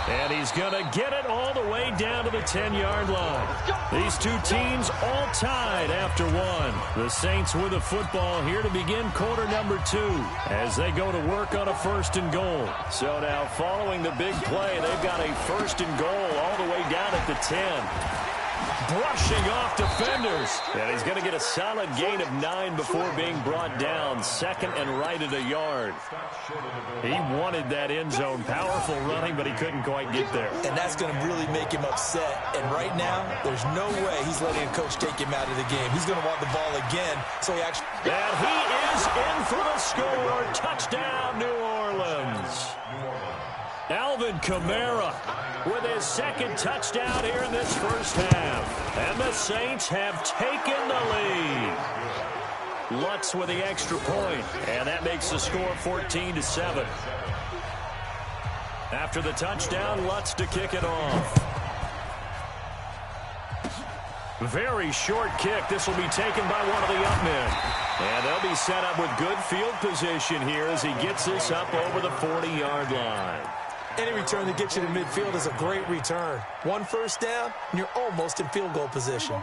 And he's going to get it all the way down to the 10-yard line. These two teams all tied after one. The Saints with the football here to begin quarter number 2 as they go to work on a 1st and goal. So now following the big play, they've got a 1st and goal all the way down at the 10. Brushing off defenders. And he's going to get a solid gain of 9 before being brought down. 2nd and right at a yard. He wanted that end zone. Powerful running, but he couldn't quite get there. And that's going to really make him upset. And right now, there's no way he's letting a coach take him out of the game. He's going to want the ball again. So he actually... And he is in for the score. Touchdown, New Orleans. Alvin Kamara with his 2nd touchdown here in this first half. And the Saints have taken the lead. Lutz with the extra point, and that makes the score 14-7. After the touchdown, Lutz to kick it off. Very short kick. This will be taken by one of the up men. And they'll be set up with good field position here as he gets this up over the 40-yard line. Any return that gets you to midfield is a great return. 1 first down, and you're almost in field goal position.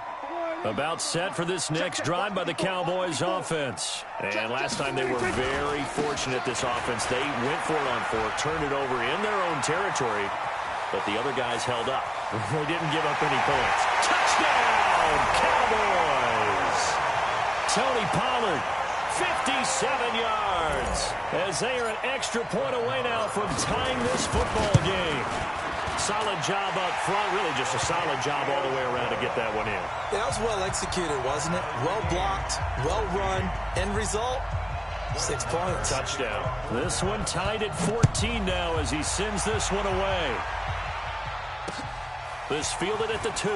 About set for this next drive by the Cowboys offense. And last time they were very fortunate, this offense. They went for it on fourth, turned it over in their own territory, but the other guys held up. They didn't give up any points. Touchdown, Cowboys! Tony Pollard, 57 yards, as they are an extra point away now from tying this football game. Solid job up front, really just a solid job all the way around to get that one in. Yeah, that was well executed, wasn't it? Well blocked, well run. End result, 6 points. Touchdown. This one tied at 14 now as he sends this one away. This fielded at the 2.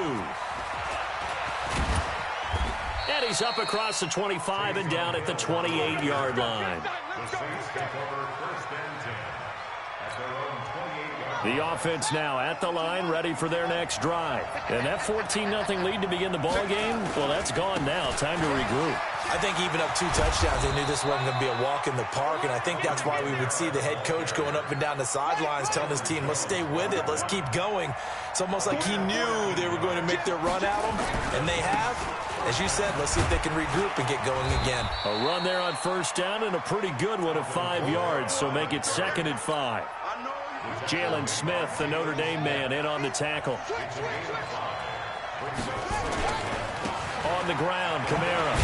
And he's up across the 25 and down at the 28-yard line. The Saints take over 1st and 10 at their own 28-yard line. The offense now at the line, ready for their next drive. And that 14-0 lead to begin the ball game, well, that's gone now. Time to regroup. I think even up 2 touchdowns, they knew this wasn't going to be a walk in the park, and I think that's why we would see the head coach going up and down the sidelines telling his team, let's stay with it, let's keep going. It's almost like he knew they were going to make their run at him, and they have. As you said, let's see if they can regroup and get going again. A run there on 1st down and a pretty good one of 5 yards, so make it 2nd and 5. Jalen Smith, the Notre Dame man, in on the tackle. On the ground, Kamara.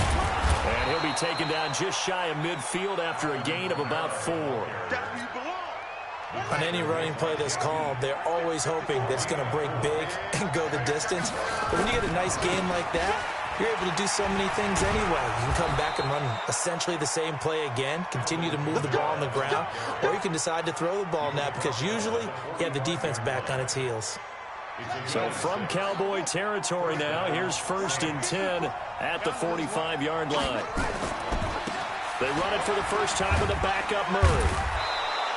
And he'll be taken down just shy of midfield after a gain of about 4. On any running play that's called, they're always hoping that it's going to break big and go the distance. But when you get a nice game like that, you're able to do so many things anyway. You can come back and run essentially the same play again, continue to move the ball on the ground, or you can decide to throw the ball now because usually you have the defense back on its heels. So from Cowboy territory now, here's 1st and 10 at the 45-yard line. They run it for the first time with a backup Murray.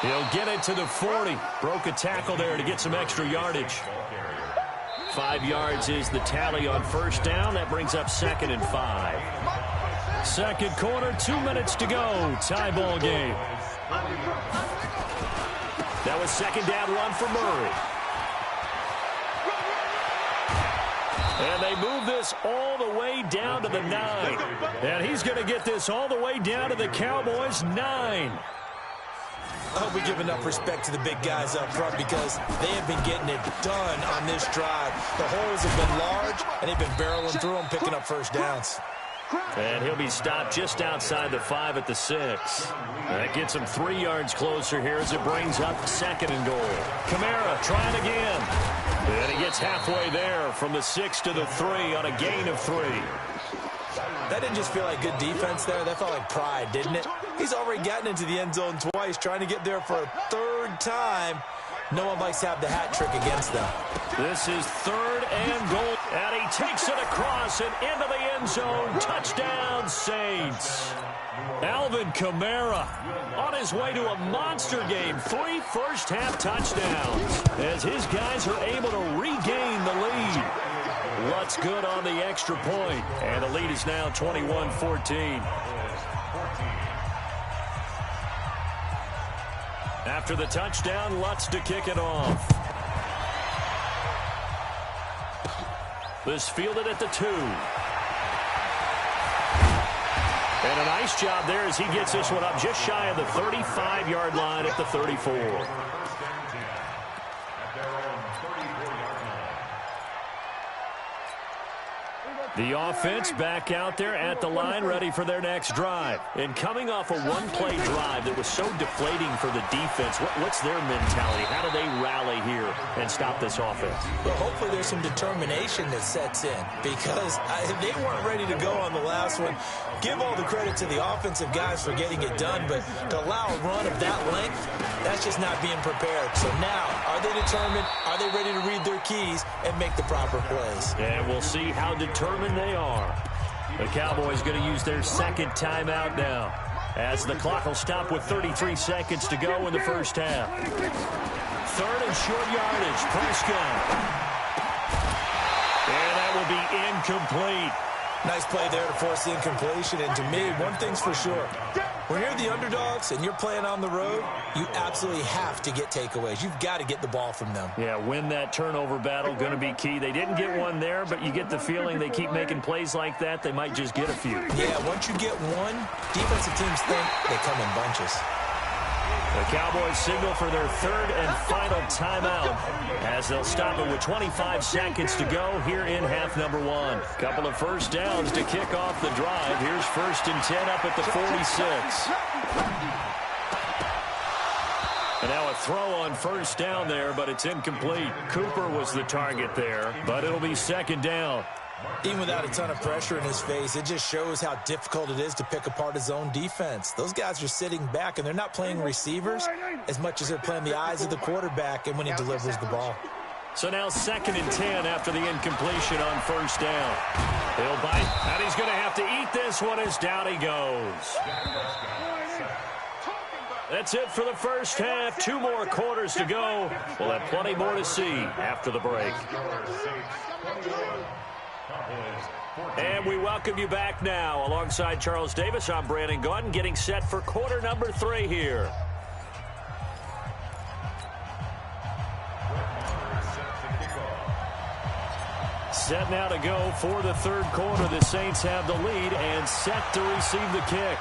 He'll get it to the 40. Broke a tackle there to get some extra yardage. 5 yards is the tally on 1st down. That brings up 2nd and 5. Second quarter, 2 minutes to go. Tie ball game. That was 2nd down run for Murray. And they move this all the way down to the 9. And he's going to get this all the way down to the Cowboys' 9. I hope we give enough respect to the big guys up front because they have been getting it done on this drive. The holes have been large, and they've been barreling through them, picking up 1st downs. And he'll be stopped just outside the 5 at the 6. That gets him 3 yards closer here as it brings up 2nd and goal. Kamara trying again. And he gets halfway there from the 6 to the 3 on a gain of 3. That didn't just feel like good defense there. That felt like pride, didn't it? He's already gotten into the end zone twice, trying to get there for a 3rd time. No one likes to have the hat trick against them. This is 3rd and goal. And he takes it across and into the end zone. Touchdown, Saints. Alvin Kamara on his way to a monster game. 3 first-half touchdowns as his guys are able to regain the lead. What's good on the extra point? And the lead is now 21-14. After the touchdown, Lutz to kick it off. This fielded at the 2. And a nice job there as he gets this one up just shy of the 35-yard line at the 34. The offense back out there at the line, ready for their next drive. And coming off a one-play drive that was so deflating for the defense, what's their mentality? How do they rally here and stop this offense? Well, hopefully there's some determination that sets in because they weren't ready to go on the last one. Give all the credit to the offensive guys for getting it done, but to allow a run of that length, that's just not being prepared. So now, are they determined? Are they ready to read their keys and make the proper plays? And we'll see how determined they are. The Cowboys going to use their 2nd timeout now as the clock will stop with 33 seconds to go in the first half. 3rd and short yardage. Prescott. And that will be incomplete. Nice play there to force the incompletion. And to me, one thing's for sure. When you're the underdogs and you're playing on the road, you absolutely have to get takeaways. You've got to get the ball from them. Yeah, win that turnover battle, going to be key. They didn't get one there, but you get the feeling they keep making plays like that, they might just get a few. Yeah, once you get one, defensive teams think they come in bunches. The Cowboys signal for their third and final timeout as they'll stop it with 25 seconds to go here in half number one. Couple of first downs to kick off the drive. Here's 1st and 10 up at the 46. And now a throw on first down there, but it's incomplete. Cooper was the target there, but it'll be 2nd down. Even without a ton of pressure in his face, it just shows how difficult it is to pick apart his own defense. Those guys are sitting back, and they're not playing receivers as much as they're playing the eyes of the quarterback and when he delivers the ball. So now 2nd and 10 after the incompletion on first down. He'll bite, and he's going to have to eat this one as down he goes. That's it for the first half. 2 more quarters to go. We'll have plenty more to see after the break. And we welcome you back now. Alongside Charles Davis, I'm Brandon Gaudin, getting set for quarter number 3 here. Set now to go for the 3rd quarter. The Saints have the lead and set to receive the kick.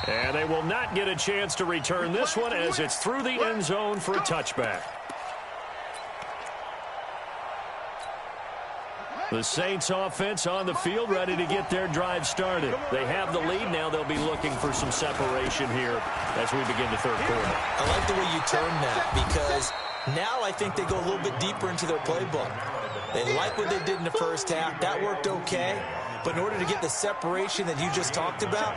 And they will not get a chance to return this one as it's through the end zone for a touchback. The Saints offense on the field, ready to get their drive started. They have the lead. Now they'll be looking for some separation here as we begin the 3rd quarter. I like the way you term that, because now I think they go a little bit deeper into their playbook. They like what they did in the first half. That worked okay. But in order to get the separation that you just talked about,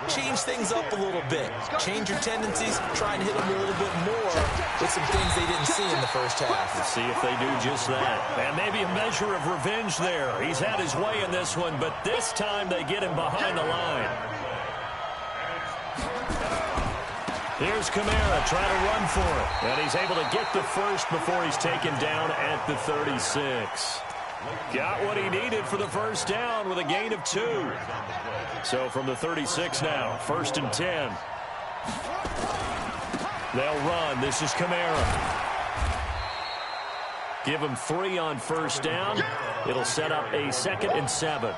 change things up a little bit. Change your tendencies. Try and hit them a little bit more with some things they didn't see in the first half. Let's see if they do just that. And maybe a measure of revenge there. He's had his way in this one, but this time they get him behind the line. Here's Kamara trying to run for it. And he's able to get the first before he's taken down at the 36. Got what he needed for the first down with a gain of 2. So from the 36 now, 1st and 10. They'll run. This is Kamara. Give him 3 on first down. It'll set up a 2nd and 7.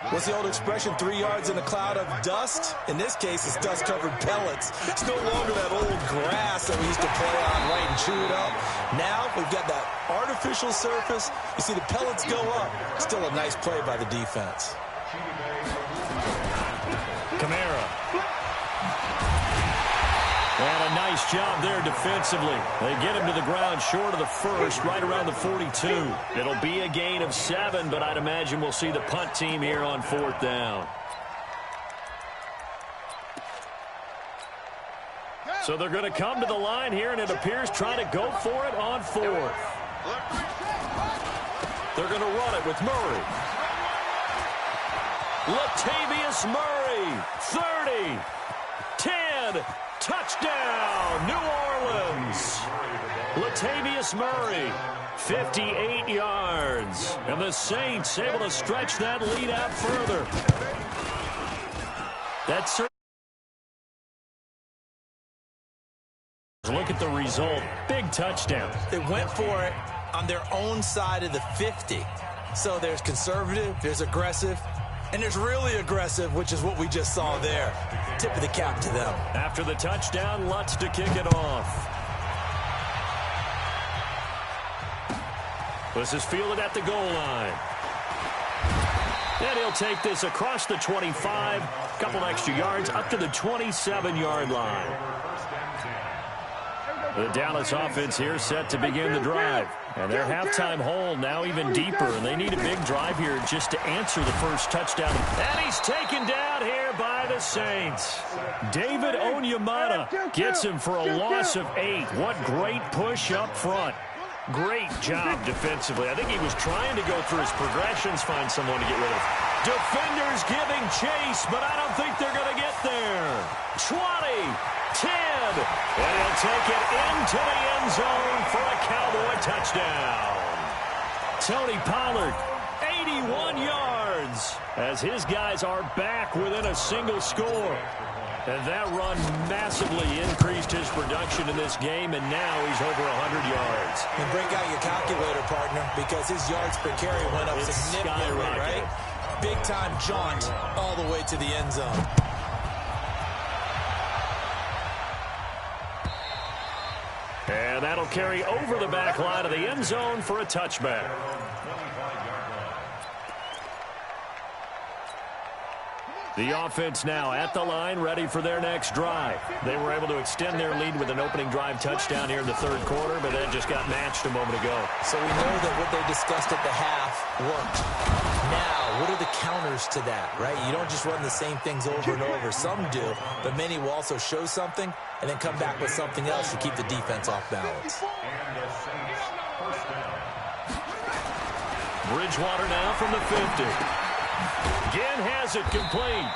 What's the old expression, 3 yards in a cloud of dust? In this case, it's dust-covered pellets. It's no longer that old grass that we used to play on, right, and chew it up. Now we've got that artificial surface. You see the pellets go up. Still a nice play by the defense. Kamara. And a nice job there defensively. They get him to the ground short of the first, right around the 42. It'll be a gain of 7, but I'd imagine we'll see the punt team here on 4th down. So they're going to come to the line here, and it appears trying to go for it on 4th. They're going to run it with Murray. Latavius Murray, 30, 10, touchdown, New Orleans. Latavius Murray, 58 yards. And the Saints able to stretch that lead out further. That's look at the result. Big touchdown. They went for it on their own side of the 50. So there's conservative, there's aggressive, and there's really aggressive, which is what we just saw there. Tip of the cap to them. After the touchdown, Lutz to kick it off. This is fielded at the goal line. And he'll take this across the 25, a couple extra yards, up to the 27-yard line. The Dallas offense here set to begin the drive. And their halftime hole now even deeper. And they need a big drive here just to answer the first touchdown. And he's taken down here by the Saints. David Onyemata gets him for a loss of 8. What great push up front. Great job defensively. I think he was trying to go through his progressions, find someone to get rid of. Defenders giving chase, but I don't think they're going to get there. 20, 10, and he'll take it into the end zone for a Cowboy touchdown. Tony Pollard, 81 yards. yards as his guys are back within a single score. And that run massively increased his production in this game, and now he's over 100 yards. And break out your calculator, partner, because his yards per carry went up significantly, right? Big-time jaunt all the way to the end zone. And that'll carry over the back line of the end zone for a touchback. The offense now at the line, ready for their next drive. They were able to extend their lead with an opening drive touchdown here in the third quarter, but that just got matched a moment ago. So we know that what they discussed at the half worked. Now, what are the counters to that, right? You don't just run the same things over and over. Some do, but many will also show something and then come back with something else to keep the defense off balance. Bridgewater now from the 50. Again has it complete.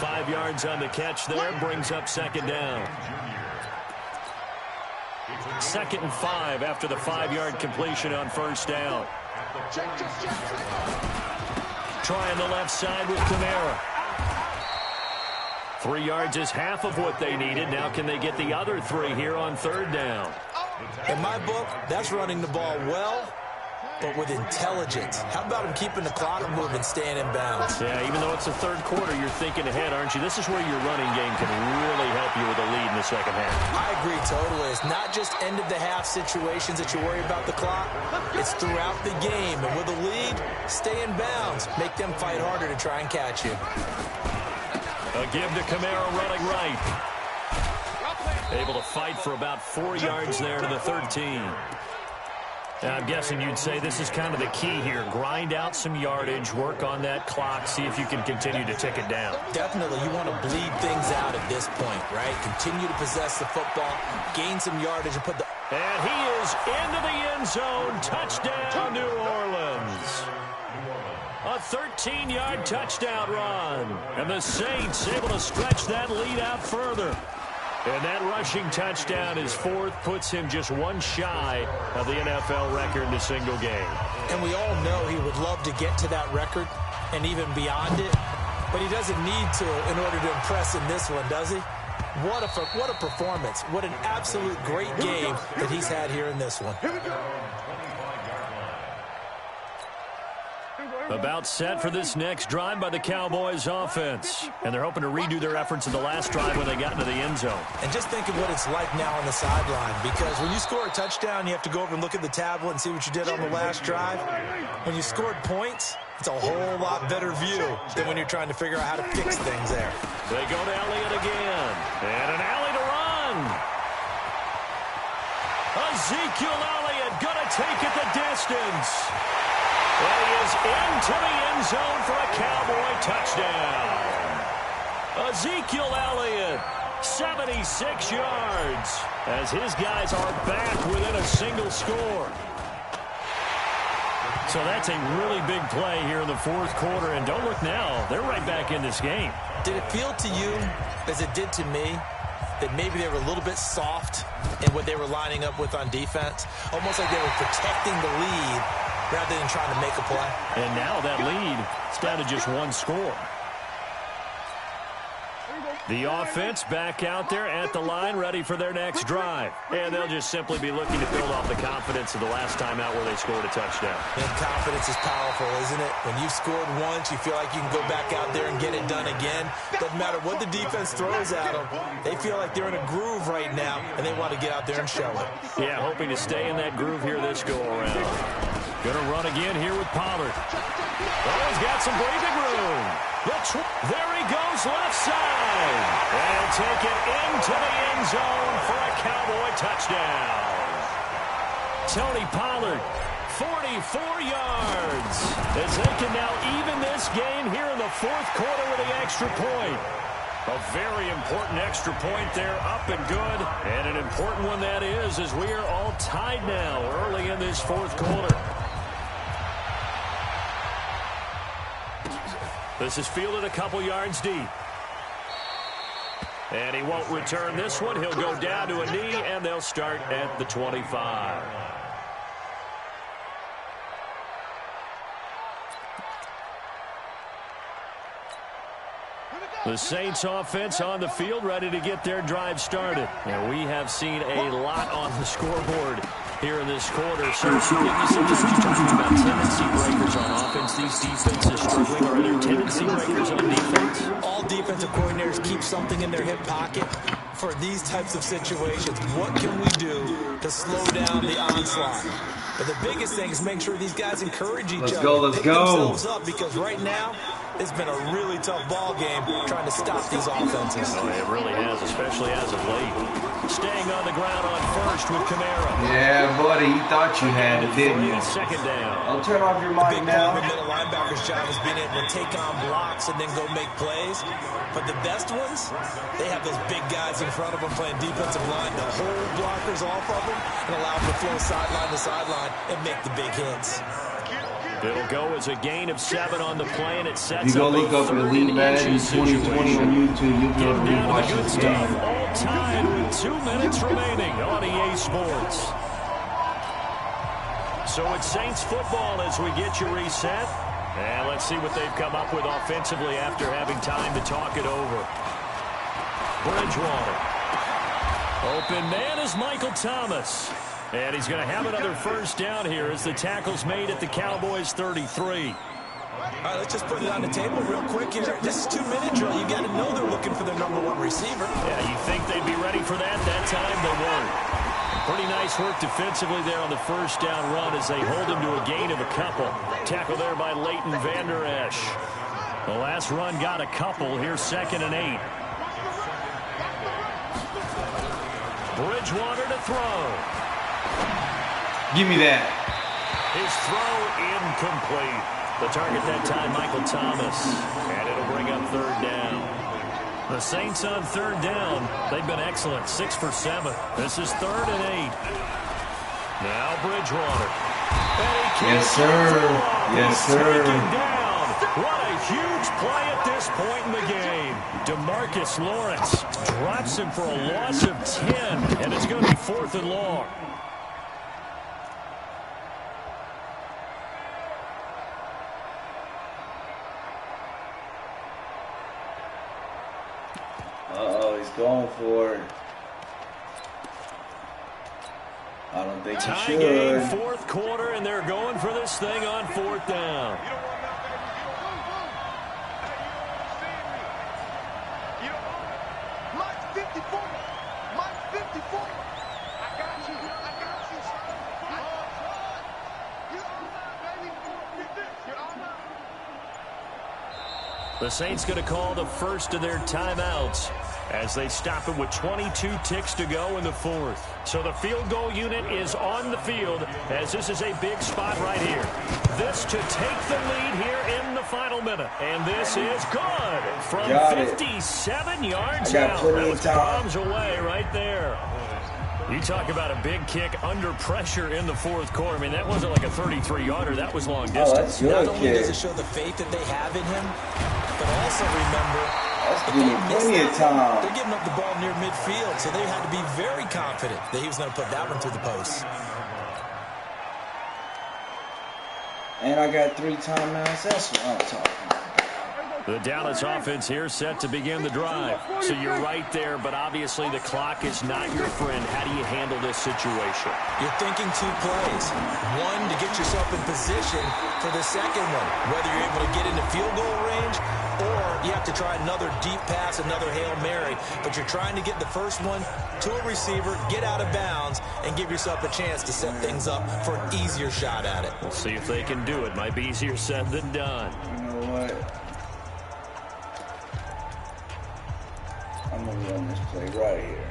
5 yards on the catch there, brings up second down. 2nd and 5 after the 5-yard completion on first down. Trying the left side with Kamara. 3 yards is half of what they needed. Now can they get the other 3 here on third down? In my book, that's running the ball well, but with intelligence. How about him keeping the clock moving, staying in bounds? Yeah, even though it's the third quarter, you're thinking ahead, aren't you? This is where your running game can really help you with a lead in the second half. I agree totally. It's not just end-of-the-half situations that you worry about the clock. It's throughout the game. And with a lead, stay in bounds. Make them fight harder to try and catch you. A give to Kamara running right. Able to fight for about 4 yards there to the 13. I'm guessing you'd say this is kind of the key here. Grind out some yardage, work on that clock, see if you can continue to tick it down. Definitely. You want to bleed things out at this point, right? Continue to possess the football, gain some yardage, and put the... And he is into the end zone. Touchdown, New Orleans. A 13-yard touchdown run. And the Saints able to stretch that lead out further. And that rushing touchdown, his 4th, puts him just one shy of the NFL record in a single game. And we all know he would love to get to that record and even beyond it, but he doesn't need to in order to impress in this one, does he? What a performance. What an absolute great game that he's had here in this one. About set for this next drive by the Cowboys offense. And they're hoping to redo their efforts in the last drive when they got into the end zone. And just think of what it's like now on the sideline, because when you score a touchdown, you have to go over and look at the tablet and see what you did on the last drive. When you scored points, it's a whole lot better view than when you're trying to figure out how to fix things there. They go to Elliott again. And an alley to run. Ezekiel Elliott going to take it the distance. And he is into the end zone for a Cowboy touchdown. Ezekiel Elliott, 76 yards, as his guys are back within a single score. So that's a really big play here in the fourth quarter. And don't look now, they're right back in this game. Did it feel to you, as it did to me, that maybe they were a little bit soft in what they were lining up with on defense? Almost like they were protecting the lead rather than trying to make a play. And now that lead is down to just one score. The offense back out there at the line, ready for their next drive. And they'll just simply be looking to build off the confidence of the last time out where they scored a touchdown. And confidence is powerful, isn't it? When you've scored once, you feel like you can go back out there and get it done again. Doesn't matter what the defense throws at them. They feel like they're in a groove right now, and they want to get out there and show it. Yeah, hoping to stay in that groove here this go-around. Going to run again here with Pollard. Oh, he's got some breathing room. There he goes left side. And he'll take it into the end zone for a Cowboy touchdown. Tony Pollard, 44 yards. As they can now even this game here in the fourth quarter with the extra point. A very important extra point there, up and good. And an important one that is, as we are all tied now early in this fourth quarter. This is fielded a couple yards deep. And he won't return this one. He'll go down to a knee, and they'll start at the 25. The Saints offense on the field, ready to get their drive started. And we have seen a lot on the scoreboard here in this quarter. So sometimes you talk about tendency breakers on offense. These defenses struggling. Are there tendency breakers on defense? All defensive coordinators keep something in their hip pocket for these types of situations. What can we do to slow down the onslaught? But the biggest thing is make sure these guys encourage each other. Let's pick go. themselves up, because right now it's been a really tough ball game trying to stop these offenses. Oh, it really has, especially as of late. Staying on the ground on first with Kamara. Yeah, buddy, you thought you had it, didn't you? Second down. I'll turn off your The big mic part now. of the middle linebacker's job is being able to take on blocks and then go make plays. But the best ones, they have those big guys in front of them playing defensive line to hold blockers off of them and allow them to flow sideline to sideline and make the big hits. It'll go as a gain of 7 on the play, and it sets If you go up look a up Elitemadden2020 on YouTube, you can Getting down watch to the good this stuff. game. All tied with 2 minutes remaining on EA Sports. So it's Saints football as we get you reset. And let's see what they've come up with offensively after having time to talk it over. Bridgewater. Open man is Michael Thomas. And he's going to have another first down here as the tackle's made at the Cowboys' 33. All right, let's just put it on the table real quick here. This is 2-minute drill. You got to know they're looking for their #1 receiver. Yeah, you think they'd be ready for that? That time they weren't. Pretty nice work defensively there on the first down run as they hold him to a gain of a couple. Tackle there by Leighton Vander Esch. The last run got a couple. Here's 2nd and 8. Bridgewater to throw. Give me that. His throw incomplete. The target that time, Michael Thomas. And it'll bring up 3rd down. The Saints on 3rd down. They've been excellent. 6 for 7. This is 3rd and 8. Now Bridgewater. Yes, sir. Yes, sir. Taken down. What a huge play at this point in the game. DeMarcus Lawrence drops him for a loss of 10. And it's going to be 4th and long. Uh-oh, he's going for it. I don't think he Tie game, should. 4th quarter, and they're going for this thing on 4th down. Mike 54. Mike 54. I got you. I got you. You're online, baby. You're online. The Saints going to call the first of their timeouts as they stop it with 22 ticks to go in the 4th. So the field goal unit is on the field as this is a big spot right here. This to take the lead here in the final minute. And this is good from 57 yards out. That was bombs away right there. You talk about a big kick under pressure in the 4th quarter. I mean, that wasn't like a 33-yarder. That was long distance. That's good. Not only does it show the faith that they have in him, but also remember, That's giving him plenty of time. they're giving up the ball near midfield, so they had to be very confident that he was going to put that one through the post. And I got 3 timeouts. That's what I'm talking about. The Dallas offense here set to begin the drive. So you're right there, but obviously the clock is not your friend. How do you handle this situation? You're thinking 2 plays. One, to get yourself in position for the second one, whether you're able to get into field goal range or you have to try another deep pass, another Hail Mary. But you're trying to get the first one to a receiver, get out of bounds, and give yourself a chance to set things up for an easier shot at it. We'll see if they can do it. Might be easier said than done. You know what? I'm going to run this play right here.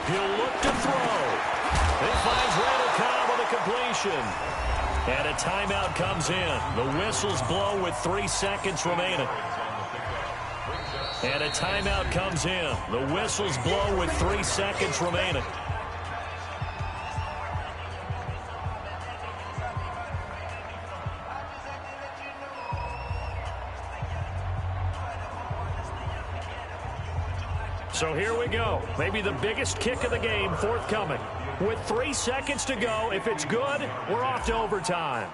He'll look to throw. It finds Randall Cobb with a completion. And a timeout comes in. The whistles blow with 3 seconds remaining. And a timeout comes in. The whistles blow with 3 seconds remaining. So here we go. Maybe the biggest kick of the game forthcoming. With 3 seconds to go, if it's good, we're off to overtime.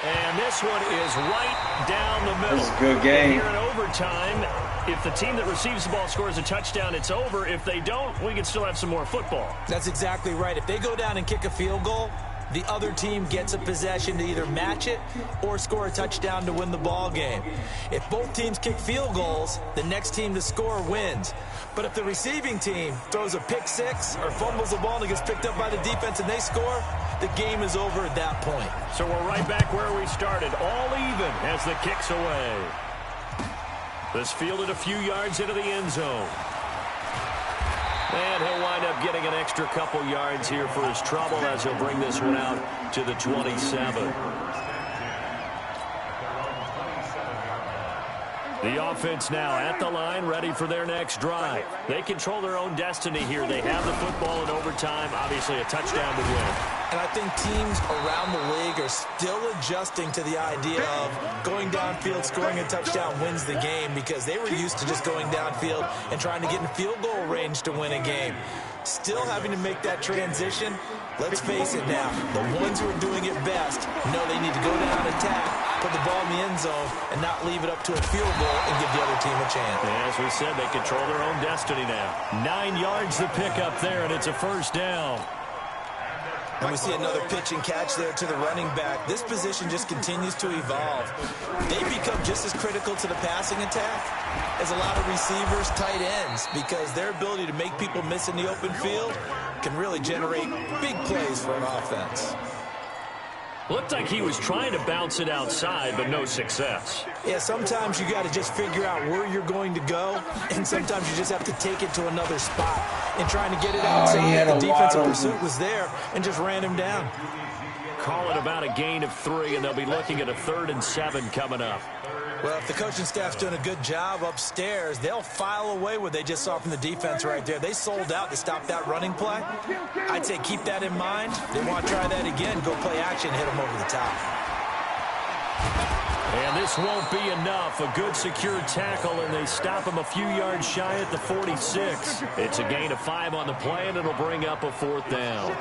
And this one is right down the middle. This is a good game. Here in overtime, if the team that receives the ball scores a touchdown, it's over. If they don't, we can still have some more football. That's exactly right. If they go down and kick a field goal, the other team gets a possession to either match it or score a touchdown to win the ball game. If both teams kick field goals, the next team to score wins. But if the receiving team throws a pick six or fumbles the ball and it gets picked up by the defense and they score, the game is over at that point. So we're right back where we started, all even as the kick's away. This fielded a few yards into the end zone. And he'll wind up getting an extra couple yards here for his trouble as he'll bring this one out to the 27. The offense now at the line, ready for their next drive. They control their own destiny here. They have the football in overtime, obviously a touchdown to win. And I think teams around the league are still adjusting to the idea of going downfield, scoring a touchdown wins the game, because they were used to just going downfield and trying to get in field goal range to win a game. Still having to make that transition. Let's face it now, the ones who are doing it best know they need to go down, attack, put the ball in the end zone, and not leave it up to a field goal and give the other team a chance. And as we said, they control their own destiny now. 9 yards to pick up there, and it's a first down. And we see another pitch and catch there to the running back. This position just continues to evolve. They become just as critical to the passing attack as a lot of receivers, tight ends, because their ability to make people miss in the open field can really generate big plays for an offense. Looked like he was trying to bounce it outside, but no success. Yeah, sometimes you got to just figure out where you're going to go, and sometimes you just have to take it to another spot. And trying to get it outside, the defensive pursuit was there and just ran him down. Call it about a gain of 3, and they'll be looking at a 3rd and 7 coming up. Well, if the coaching staff's doing a good job upstairs, they'll file away what they just saw from the defense right there. They sold out to stop that running play. I'd say keep that in mind. They want to try that again, go play action, hit them over the top. And this won't be enough. A good secure tackle, and they stop him a few yards shy at the 46. It's a gain of 5 on the play, and it'll bring up a 4th down.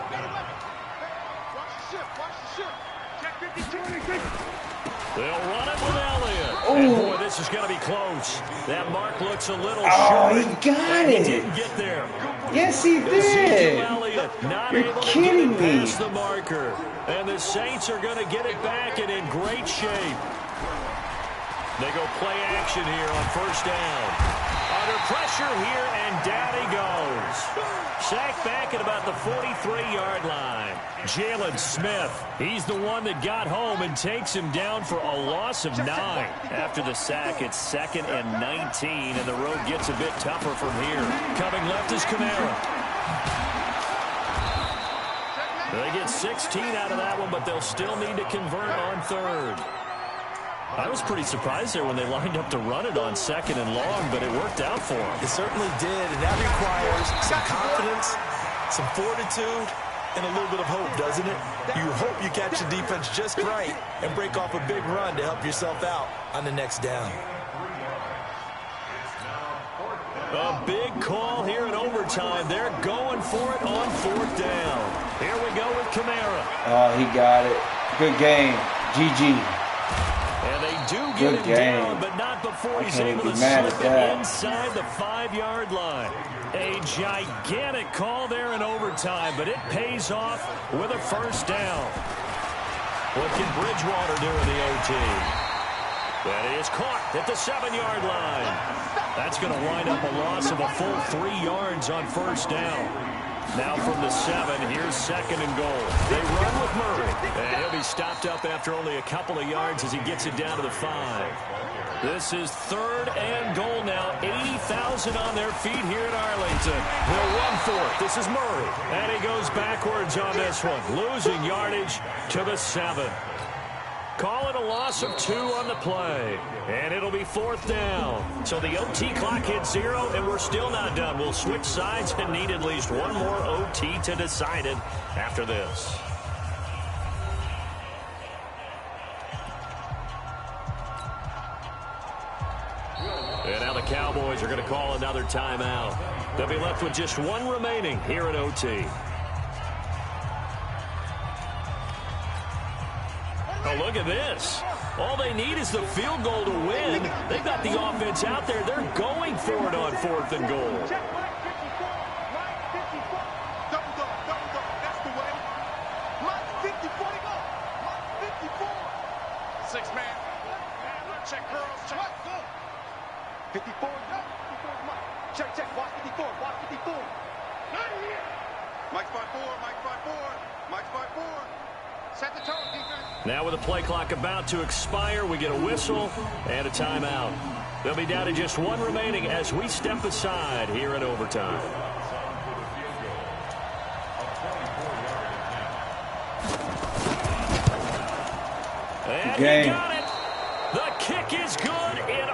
They'll run it with Elliott. Oh. And boy, this is going to be close. That mark looks a little short. Oh, he got it. He didn't get there. Yes, he did. Elliott not You're able to kidding get me. past the marker. And the Saints are going to get it back and in great shape. They go play action here on 1st down. Under pressure here, and down he goes. Sacked back at about the 43-yard line. Jalen Smith, he's the one that got home and takes him down for a loss of 9. After the sack, it's 2nd and 19, and the road gets a bit tougher from here. Coming left is Kamara. They get 16 out of that one, but they'll still need to convert on 3rd. I was pretty surprised there when they lined up to run it on 2nd and long, but it worked out for them. It certainly did, and that requires some confidence, some fortitude, and a little bit of hope, doesn't it? You hope you catch the defense just right and break off a big run to help yourself out on the next down. A big call here in overtime. They're going for it on 4th down. Here we go with Kamara. Oh, he got it. Good game. GG. And they do get him down, but not before he's able to slip it inside the 5-yard line. A gigantic call there in overtime, but it pays off with a 1st down. What can Bridgewater do in the OT? That is caught at the 7-yard line. That's going to wind up a loss of a full 3 yards on 1st down. Now from the 7, here's 2nd and goal. They run with Murray, and he'll be stopped up after only a couple of yards as he gets it down to the 5. This is 3rd and goal now. 80,000 on their feet here in Arlington. They'll run for it. This is Murray, and he goes backwards on this one, losing yardage to the 7. Call it a loss of 2 on the play. And it'll be 4th down. So the OT clock hits 0, and we're still not done. We'll switch sides and need at least one more OT to decide it after this. And now the Cowboys are going to call another timeout. They'll be left with just one remaining here at OT. Oh, look at this. All they need is the field goal to win. They've got the offense out there. They're going for it on 4th and goal. That's the way. Mike 54 to go. Mike 54. 6-man. Check girls. Check. Go. 54. Go. 54 Mike. Check. Watch 54. Watch 54. Mike's by 4. Mike's by 4. Mike's by 4. Set the tone, defense. Now with the play clock about to expire, we get a whistle and a timeout. They'll be down to just one remaining as we step aside here in overtime. And he got it. The kick is good in